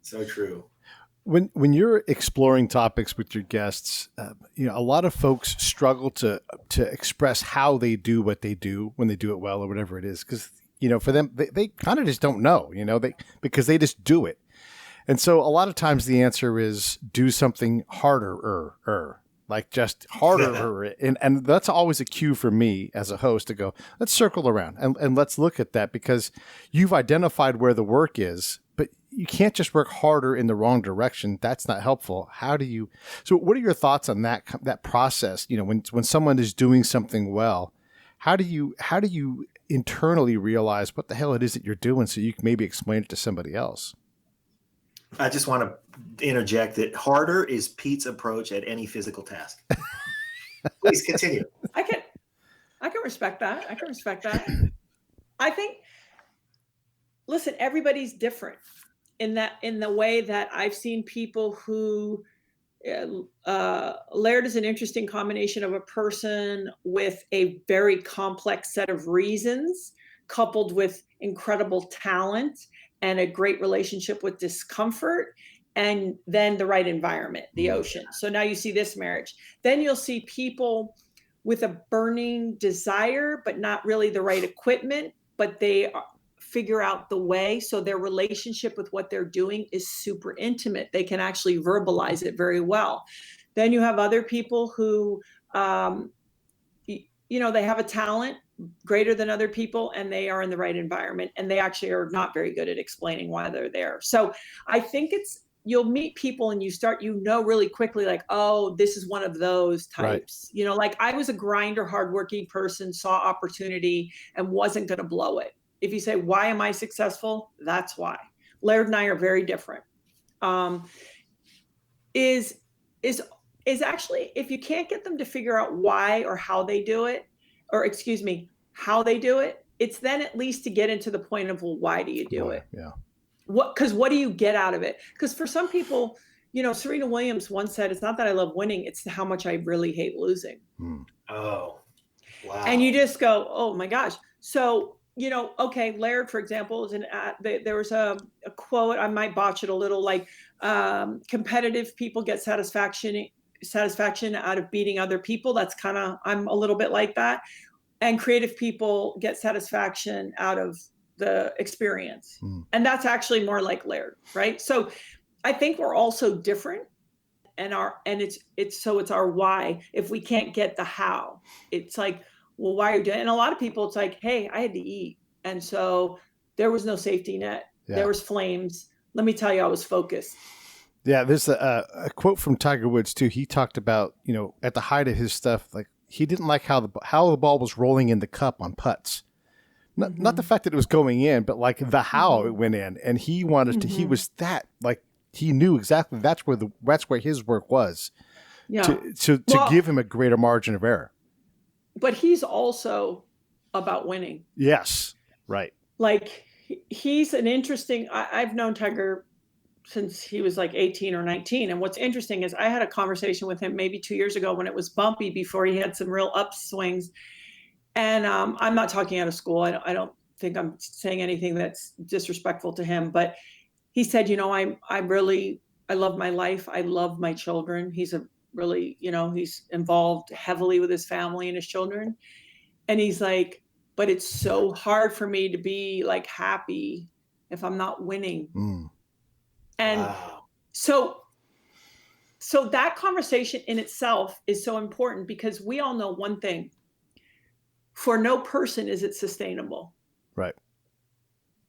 So true. When you're exploring topics with your guests, a lot of folks struggle to express how they do what they do when they do it well or whatever it is, because for them they kind of just don't know, because they just do it, and so a lot of times the answer is do something harder, like just harder, and that's always a cue for me as a host to go, let's circle around and let's look at that, because you've identified where the work is. But you can't just work harder in the wrong direction. That's not helpful. So what are your thoughts on that process? When someone is doing something well, how do you internally realize what the hell it is that you're doing so you can maybe explain it to somebody else? I just want to interject that harder is Pete's approach at any physical task. Please continue. I can respect that. I think, listen, everybody's different in the way that I've seen people who Laird is an interesting combination of a person with a very complex set of reasons, coupled with incredible talent and a great relationship with discomfort, and then the right environment, the ocean. So now you see this marriage. Then you'll see people with a burning desire, but not really the right equipment, but they figure out the way. So their relationship with what they're doing is super intimate. They can actually verbalize it very well. Then you have other people who, they have a talent greater than other people, and they are in the right environment, and they actually are not very good at explaining why they're there. So I think you'll meet people and you start, really quickly, like, oh, this is one of those types. Right. Like I was a grinder, hardworking person, saw opportunity and wasn't going to blow it. If you say, why am I successful? That's why. Laird and I are very different. Is actually, if you can't get them to figure out why or how they do it, how they do it, it's then at least to get into the point of, well, why do you do it? Yeah. What do you get out of it? Because for some people, Serena Williams once said, it's not that I love winning, it's how much I really hate losing. Oh, wow. And you just go, oh my gosh. So, okay, Laird, for example, there was a quote, I might botch it a little, like competitive people get satisfaction out of beating other people. That's I'm a little bit like that. And creative people get satisfaction out of the experience. And that's actually more like Laird, right? So I think we're also different, and it's our why. If we can't get the how, it's like, well, why are you doing it? And a lot of people, it's like, hey, I had to eat. And so there was no safety net. Yeah. There was flames. Let me tell you, I was focused. Yeah. There's a quote from Tiger Woods too. He talked about, at the height of his stuff, like he didn't like how the ball was rolling in the cup on putts. Not the fact that it was going in, but like the how it went in. And he wanted to, he was that, like, he knew exactly that's where his work was. Yeah. To give him a greater margin of error. But he's also about winning. Yes. Right. Like he's an interesting, I've known Tiger since he was like 18 or 19. And what's interesting is I had a conversation with him maybe 2 years ago when it was bumpy, before he had some real upswings. And I'm not talking out of school. I don't think I'm saying anything that's disrespectful to him, but he said, I love my life. I love my children. He's he's involved heavily with his family and his children. And he's like, but it's so hard for me to be like happy if I'm not winning. And wow. So that conversation in itself is so important, because we all know one thing: for no person is it sustainable. Right.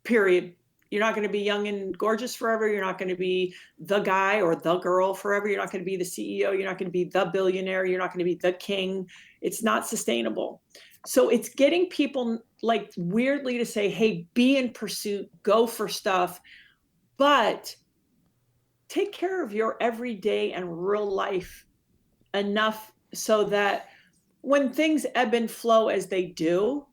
Period. You're not going to be young and gorgeous forever. You're not going to be the guy or the girl forever. You're not going to be the CEO. You're not going to be the billionaire. You're not going to be the king. It's not sustainable. So it's getting people like weirdly to say, hey, be in pursuit, go for stuff, but take care of your everyday and real life enough so that when things ebb and flow as they do,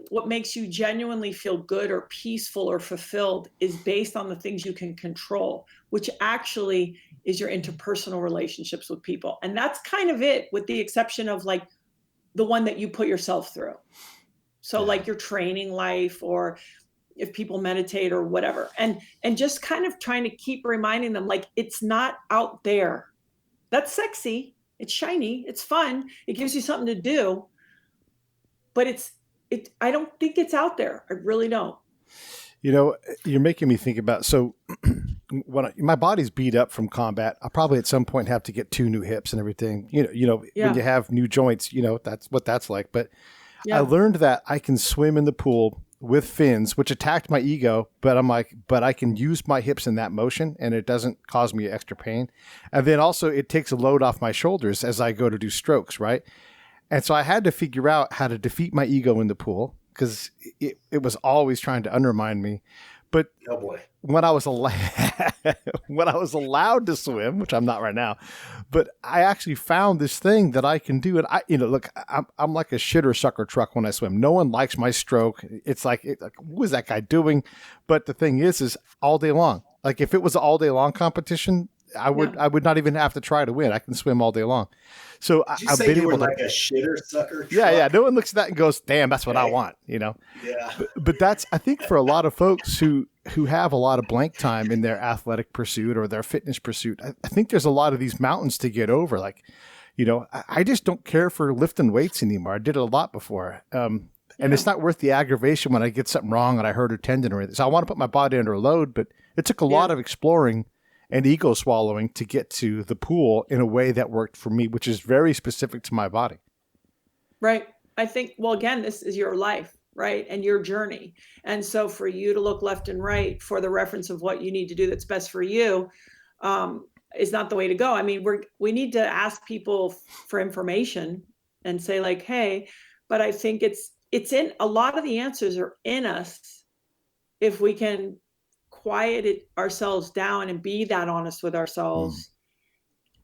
what makes you genuinely feel good or peaceful or fulfilled is based on the things you can control, which actually is your interpersonal relationships with people. And that's kind of it, with the exception of like the one that you put yourself through. So like your training life or if people meditate or whatever, and just kind of trying to keep reminding them, like, it's not out there. That's sexy. It's shiny. It's fun. It gives you something to do, but I don't think it's out there. I really don't. You know, you're making me think about, so when my body's beat up from combat, I'll probably at some point have to get 2 new hips and everything. When you have new joints, that's what that's like. But I learned that I can swim in the pool with fins, which attacked my ego, but I'm like, but I can use my hips in that motion and it doesn't cause me extra pain. And then also it takes a load off my shoulders as I go to do strokes, right? And so I had to figure out how to defeat my ego in the pool because it was always trying to undermine me. But oh boy, when I was allowed to swim, which I'm not right now, but I actually found this thing that I can do. And look, I'm like a shitter sucker truck when I swim. No one likes my stroke. It's like, what is that guy doing? But the thing is all day long. Like if it was an all day long competition, I would not even have to try to win. I can swim all day long. So I've been able to, like a shitter sucker truck? Yeah. No one looks at that and goes, "Damn, that's what I want." Yeah. But that's, I think, for a lot of folks who have a lot of blank time in their athletic pursuit or their fitness pursuit, I think there's a lot of these mountains to get over. Like, I just don't care for lifting weights anymore. I did it a lot before. And it's not worth the aggravation when I get something wrong and I hurt a tendon or anything. So I want to put my body under a load, but it took a lot of exploring and ego swallowing to get to the pool in a way that worked for me, which is very specific to my body. Right. I think, well, again, this is your life, right? And your journey. And so for you to look left and right for the reference of what you need to do that's best for you is not the way to go. I mean, we need to ask people for information and say like, hey, but I think it's in, a lot of the answers are in us if we can quiet ourselves down and be that honest with ourselves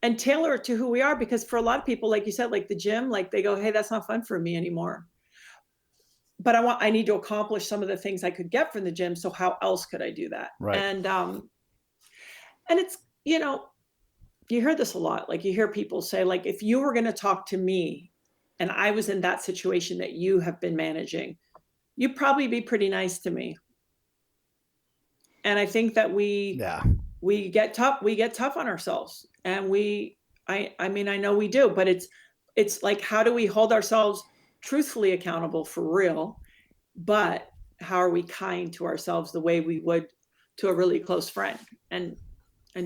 and tailor it to who we are. Because for a lot of people, like you said, like the gym, like they go, hey, that's not fun for me anymore. But I need to accomplish some of the things I could get from the gym. So how else could I do that? Right. And it's, you hear this a lot. Like you hear people say, like, if you were going to talk to me and I was in that situation that you have been managing, you'd probably be pretty nice to me. And I think that we get tough on ourselves, and I mean, I know we do, but it's like, how do we hold ourselves truthfully accountable for real? But how are we kind to ourselves the way we would to a really close friend and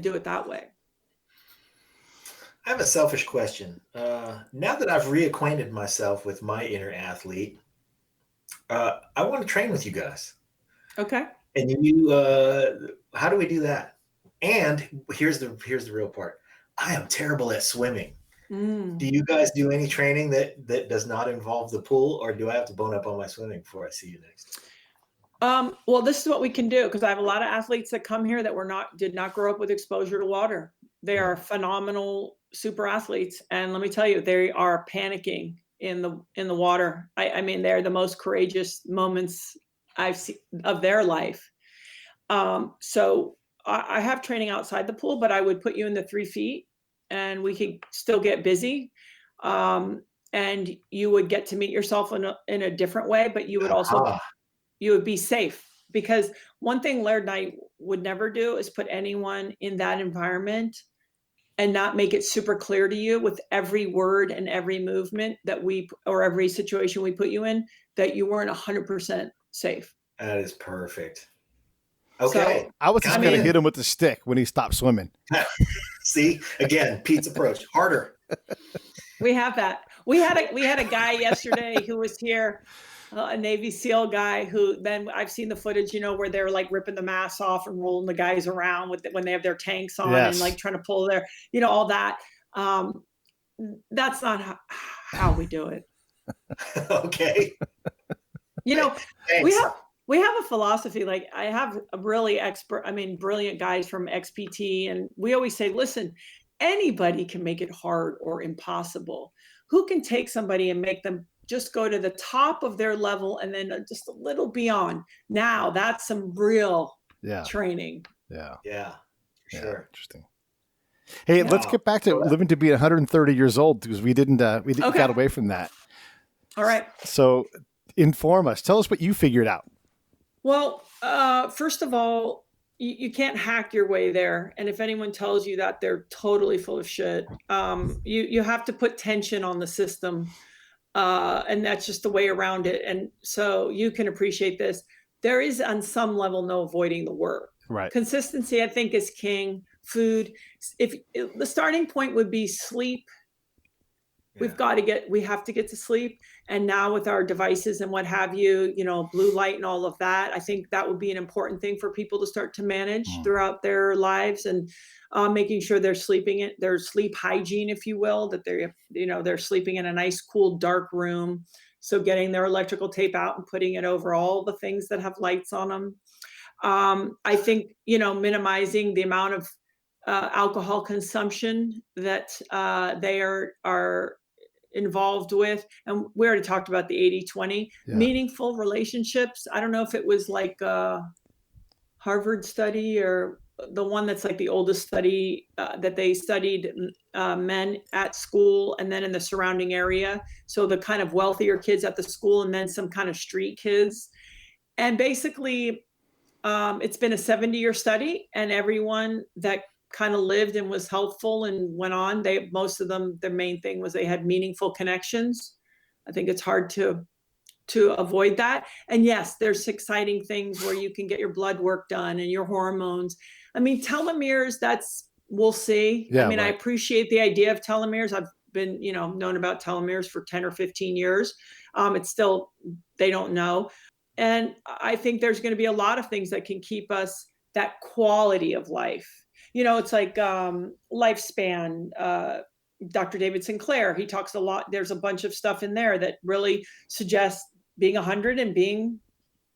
do it that way? I have a selfish question. Now that I've reacquainted myself with my inner athlete, I want to train with you guys. Okay. And how do we do that? And here's the real part. I am terrible at swimming. Do you guys do any training that does not involve the pool, or do I have to bone up on my swimming before I see you next? Well, this is what we can do, because I have a lot of athletes that come here that did not grow up with exposure to water. They are phenomenal super athletes, and let me tell you, they are panicking in the water. I mean, they're the most courageous moments I've seen of their life. So I have training outside the pool, but I would put you in the 3 feet and we could still get busy. And you would get to meet yourself in a different way, but you would also, you would be safe, because one thing Laird and I would never do is put anyone in that environment and not make it super clear to you with every word and every movement or every situation we put you in, that you weren't 100% safe. That is perfect. Okay. So, I was just going to hit him with the stick when he stopped swimming. See, again, Pete's approach, harder. We have that. We had a guy yesterday who was here, a Navy SEAL guy, who then I've seen the footage, where they're like ripping the masks off and rolling the guys around when they have their tanks on and like trying to pull their, all that. That's not how we do it. Okay. We have a philosophy. Like, I have a really brilliant guys from XPT. And we always say, listen, anybody can make it hard or impossible. Who can take somebody and make them just go to the top of their level and then just a little beyond? Now that's some real training. Yeah. For sure. Interesting. Hey, let's get back to living to be 130 years old, because we got away from that. All right. So inform us. Tell us what you figured out. Well, first of all, you can't hack your way there. And if anyone tells you that, they're totally full of shit. You have to put tension on the system. And that's just the way around it. And so you can appreciate this. There is on some level no avoiding the work. Right. Consistency, I think, is king. Food. If the starting point would be sleep. We have to get to sleep. And now with our devices and what have you, blue light and all of that, I think that would be an important thing for people to start to manage throughout their lives, and making sure they're sleeping their sleep hygiene, if you will, that they're sleeping in a nice, cool, dark room. So getting their electrical tape out and putting it over all the things that have lights on them. I think, minimizing the amount of alcohol consumption that they are involved with. And we already talked about the 80-20. Meaningful relationships. I don't know if it was like a Harvard study or the one that's like the oldest study that they studied men at school and then in the surrounding area. So the kind of wealthier kids at the school and then some kind of street kids. And basically it's been a 70-year study, and everyone that kind of lived and was helpful and went on, most of them, their main thing was they had meaningful connections. I think it's hard to avoid that. And yes, there's exciting things where you can get your blood work done and your hormones. I mean, telomeres, we'll see. Yeah, I right. I appreciate the idea of telomeres. I've been, known about telomeres for 10 or 15 years. It's still, they don't know. And I think there's going to be a lot of things that can keep us that quality of life. It's like lifespan. Dr. David Sinclair, he talks a lot. There's a bunch of stuff in there that really suggests being 100 and being,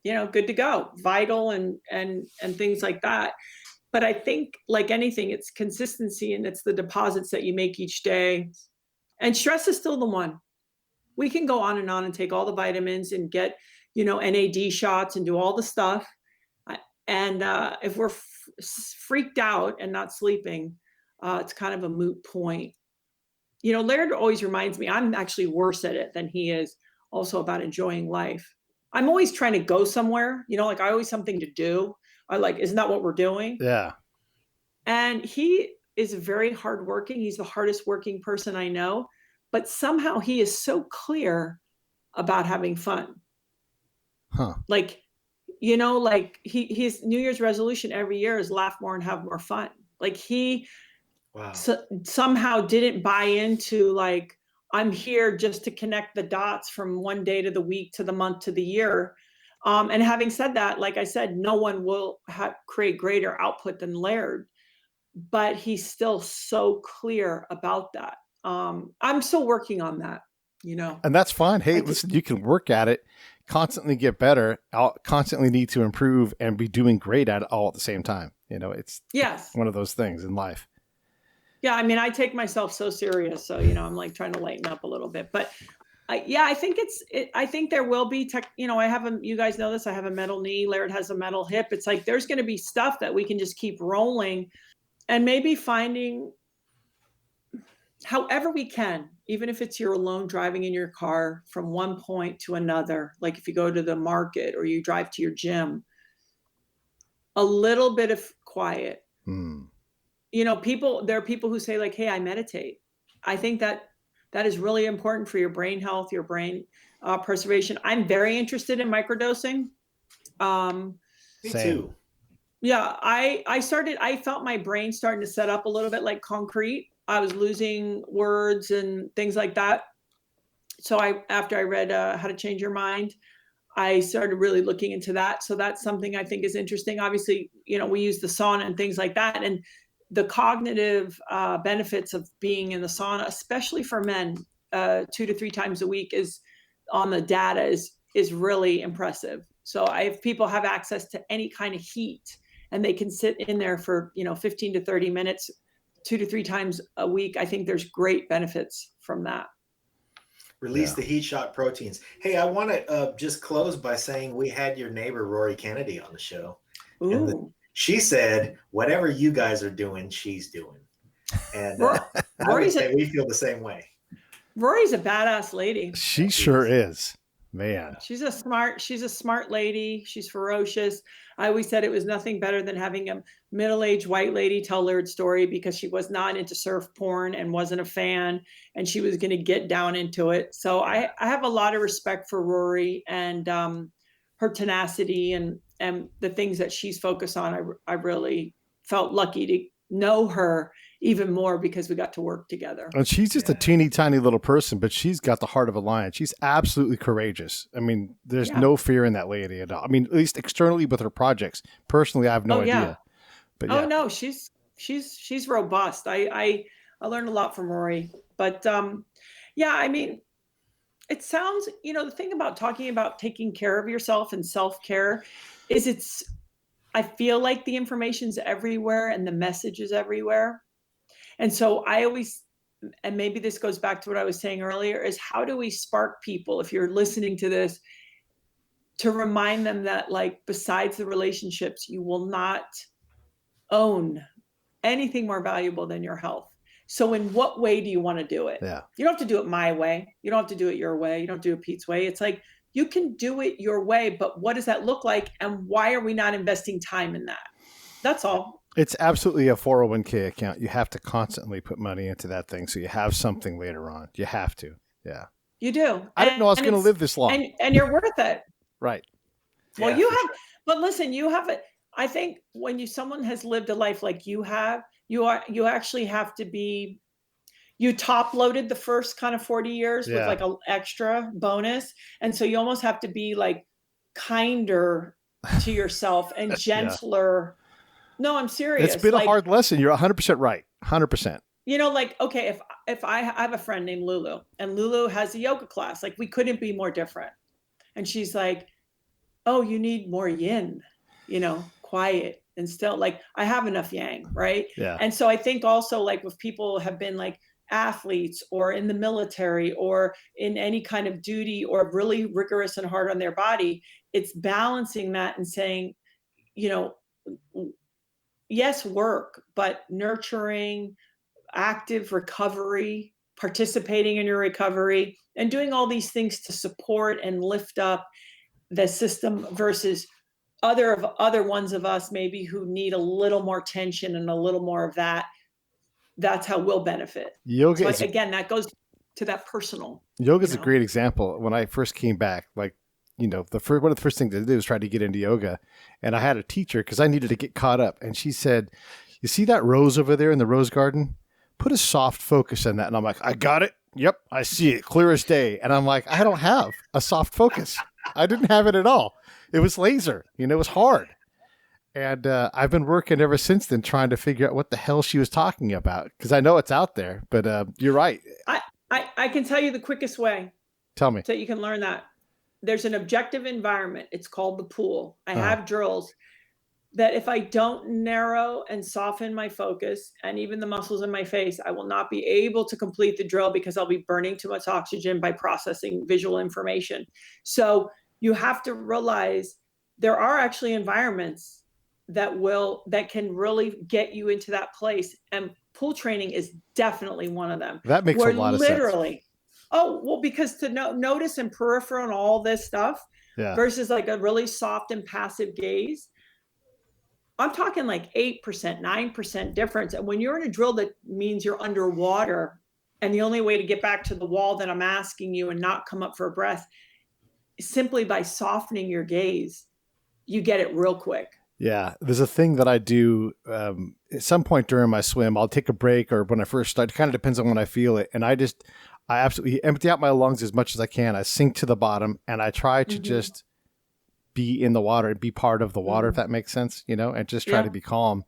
good to go, vital and things like that. But I think, like anything, it's consistency, and it's the deposits that you make each day. And stress is still the one. We can go on and take all the vitamins and get, NAD shots and do all the stuff. And if we're freaked out and not sleeping, it's kind of a moot point. Laird always reminds me, I'm actually worse at it than he is, also about enjoying life. I'm always trying to go somewhere, like I always something to do. I like, isn't that what we're doing? Yeah. And he is very hardworking. He's the hardest working person I know, but somehow he is so clear about having fun. Huh. Like, his New Year's resolution every year is laugh more and have more fun. Like he somehow didn't buy into like, I'm here just to connect the dots from one day to the week to the month to the year. And having said that, like I said, no one will create greater output than Laird, but he's still so clear about that. I'm still working on that, And that's fine. Hey, listen, you can work at it, constantly get better, constantly need to improve, and be doing great at it all at the same time. It's one of those things in life. Yeah. I take myself so serious. So, I'm like trying to lighten up a little bit, but I think I think there will be you guys know this, I have a metal knee. Laird has a metal hip. It's like, there's going to be stuff that we can just keep rolling, and maybe finding however we can, even if it's you're alone driving in your car from one point to another, like if you go to the market or you drive to your gym, a little bit of quiet. There are people who say like, hey, I meditate. I think that is really important for your brain health, your brain preservation. I'm very interested in microdosing. Me too. Yeah, I felt my brain starting to set up a little bit like concrete. I was losing words and things like that. So after I read How to Change Your Mind, I started really looking into that. So that's something I think is interesting. Obviously, we use the sauna and things like that. And the cognitive benefits of being in the sauna, especially for men, 2 to 3 times a week is on the data is really impressive. So if people have access to any kind of heat and they can sit in there for, 15 to 30 minutes, 2 to 3 times a week, I think there's great benefits from that. Release the heat shock proteins. Hey, I want to just close by saying we had your neighbor, Rory Kennedy, on the show. Ooh. She said, whatever you guys are doing, she's doing. And I would say we feel the same way. Rory's a badass lady. She sure is. Man. She's a smart lady. She's ferocious. I always said it was nothing better than having a middle-aged white lady tell her story, because she was not into surf porn and wasn't a fan, and she was going to get down into it. So I have a lot of respect for Rory and her tenacity and the things that she's focused on. I really felt lucky to know her even more because we got to work together. And she's just a teeny tiny little person, but she's got the heart of a lion. She's absolutely courageous. I mean, there's no fear in that lady at all. I mean, at least externally with her projects. Personally, I have no idea. But oh no, she's robust. I learned a lot from Rory. But I mean, it sounds, the thing about talking about taking care of yourself and self-care is I feel like the information's everywhere and the message is everywhere. And so I always, and maybe this goes back to what I was saying earlier, is how do we spark people, if you're listening to this, to remind them that, like, besides the relationships, you will not own anything more valuable than your health. So in what way do you want to do it? Yeah. You don't have to do it my way. You don't have to do it your way. You don't do it Pete's way. It's like, you can do it your way, but what does that look like? And why are we not investing time in that? That's all. It's absolutely a 401k account. You have to constantly put money into that thing so you have something later on. You have to. Yeah. You do. I didn't know I was going to live this long. And you're worth it. Right. Well, but listen, you have it. I think when someone has lived a life like you have, you actually have to be, you top loaded the first kind of 40 years with like an extra bonus. And so you almost have to be like kinder to yourself and gentler. No, I'm serious. It's been a hard lesson. You're 100% right. 100%. Like, okay, if I have a friend named Lulu, and Lulu has a yoga class, like, we couldn't be more different. And she's like, oh, you need more yin, quiet and still. Like, I have enough yang, right? Yeah. And so I think also, like, if people have been like athletes or in the military or in any kind of duty or really rigorous and hard on their body, it's balancing that and saying, yes, work, but nurturing, active recovery, participating in your recovery, and doing all these things to support and lift up the system versus other ones of us maybe who need a little more tension and a little more of that. That's how we'll benefit. Yoga so again, that goes to that personal. Yoga is a great example. When I first came back, like, one of the first things to do was try to get into yoga. And I had a teacher because I needed to get caught up. And she said, you see that rose over there in the rose garden? Put a soft focus on that. And I'm like, I got it. Yep. I see it clear as day. And I'm like, I don't have a soft focus. I didn't have it at all. It was laser. It was hard. And I've been working ever since then trying to figure out what the hell she was talking about, because I know it's out there. But you're right. I can tell you the quickest way. Tell me. So you can learn that. There's an objective environment. It's called the pool. I have drills that if I don't narrow and soften my focus and even the muscles in my face, I will not be able to complete the drill because I'll be burning too much oxygen by processing visual information. So you have to realize there are actually environments that can really get you into that place. And pool training is definitely one of them. That makes a lot of sense. Oh, well, because to notice and peripheral and all this stuff versus like a really soft and passive gaze, I'm talking like 8%, 9% difference. And when you're in a drill that means you're underwater and the only way to get back to the wall that I'm asking you and not come up for a breath is simply by softening your gaze, you get it real quick. Yeah, there's a thing that I do at some point during my swim. I'll take a break, or when I first start, it kind of depends on when I feel it. And I absolutely empty out my lungs as much as I can. I sink to the bottom and I try to just be in the water and be part of the water, if that makes sense, and just try to be calm.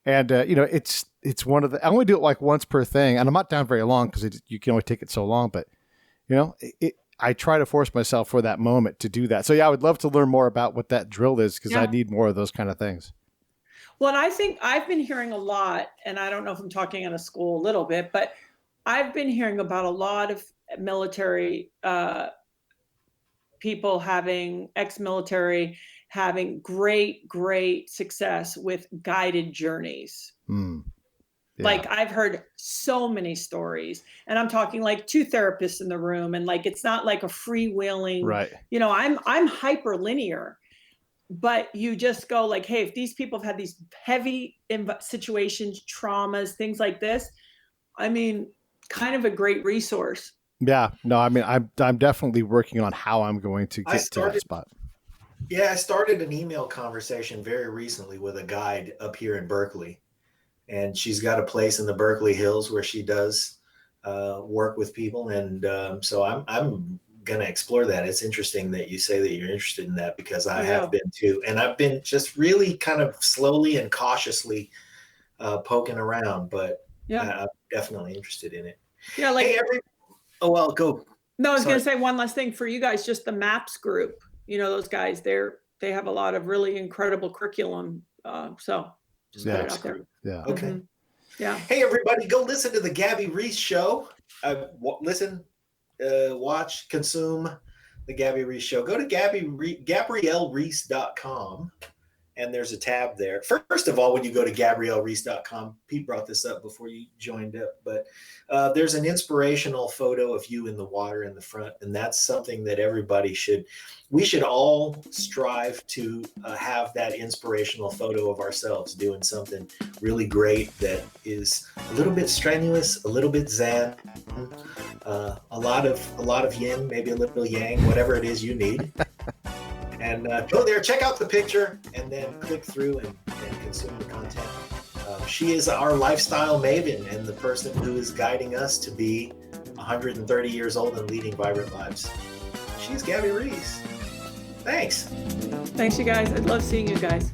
And, it's one of I only do it like once per thing, and I'm not down very long because you can only take it so long, but I try to force myself for that moment to do that. So I would love to learn more about what that drill is, because I need more of those kind of things. Well, and I think I've been hearing a lot, and I don't know if I'm talking out of school a little bit, but I've been hearing about a lot of military people ex-military having great success with guided journeys. Yeah. Like I've heard so many stories, and I'm talking like 2 therapists in the room, and like it's not like a freewheeling, Right. you know, I'm hyper linear, but you just go like, hey, if these people have had these heavy situations, traumas, things like this, I mean, kind of a great resource. Yeah. No, I mean, I'm definitely working on how I'm going to get to that spot. Yeah, I started an email conversation very recently with a guide up here in Berkeley, and she's got a place in the Berkeley Hills where she does work with people, and so I'm going to explore that. It's interesting that you say that you're interested in that, because I have been too, and I've been just really kind of slowly and cautiously poking around, but I'm definitely interested in it. Yeah, like oh well, go. No, I was going to say one last thing for you guys, just the MAPS group. You know, those guys, they have a lot of really incredible curriculum. So just put it out there. Yeah. Okay. Mm-hmm. Yeah. Hey, everybody, go listen to the Gabby Reece Show. Listen, watch, consume the Gabby Reece Show. Go to GabrielleReece.com, and there's a tab there. First of all, when you go to GabrielleReece.com, Pete brought this up before you joined up, but there's an inspirational photo of you in the water in the front, and that's something that we should all strive to have that inspirational photo of ourselves doing something really great that is a little bit strenuous, a little bit zen, a lot of yin, maybe a little yang, whatever it is you need. And go there, check out the picture, and then click through and consume the content. She is our lifestyle maven and the person who is guiding us to be 130 years old and leading vibrant lives. She's Gabby Reece. Thanks. Thanks, you guys. I love seeing you guys.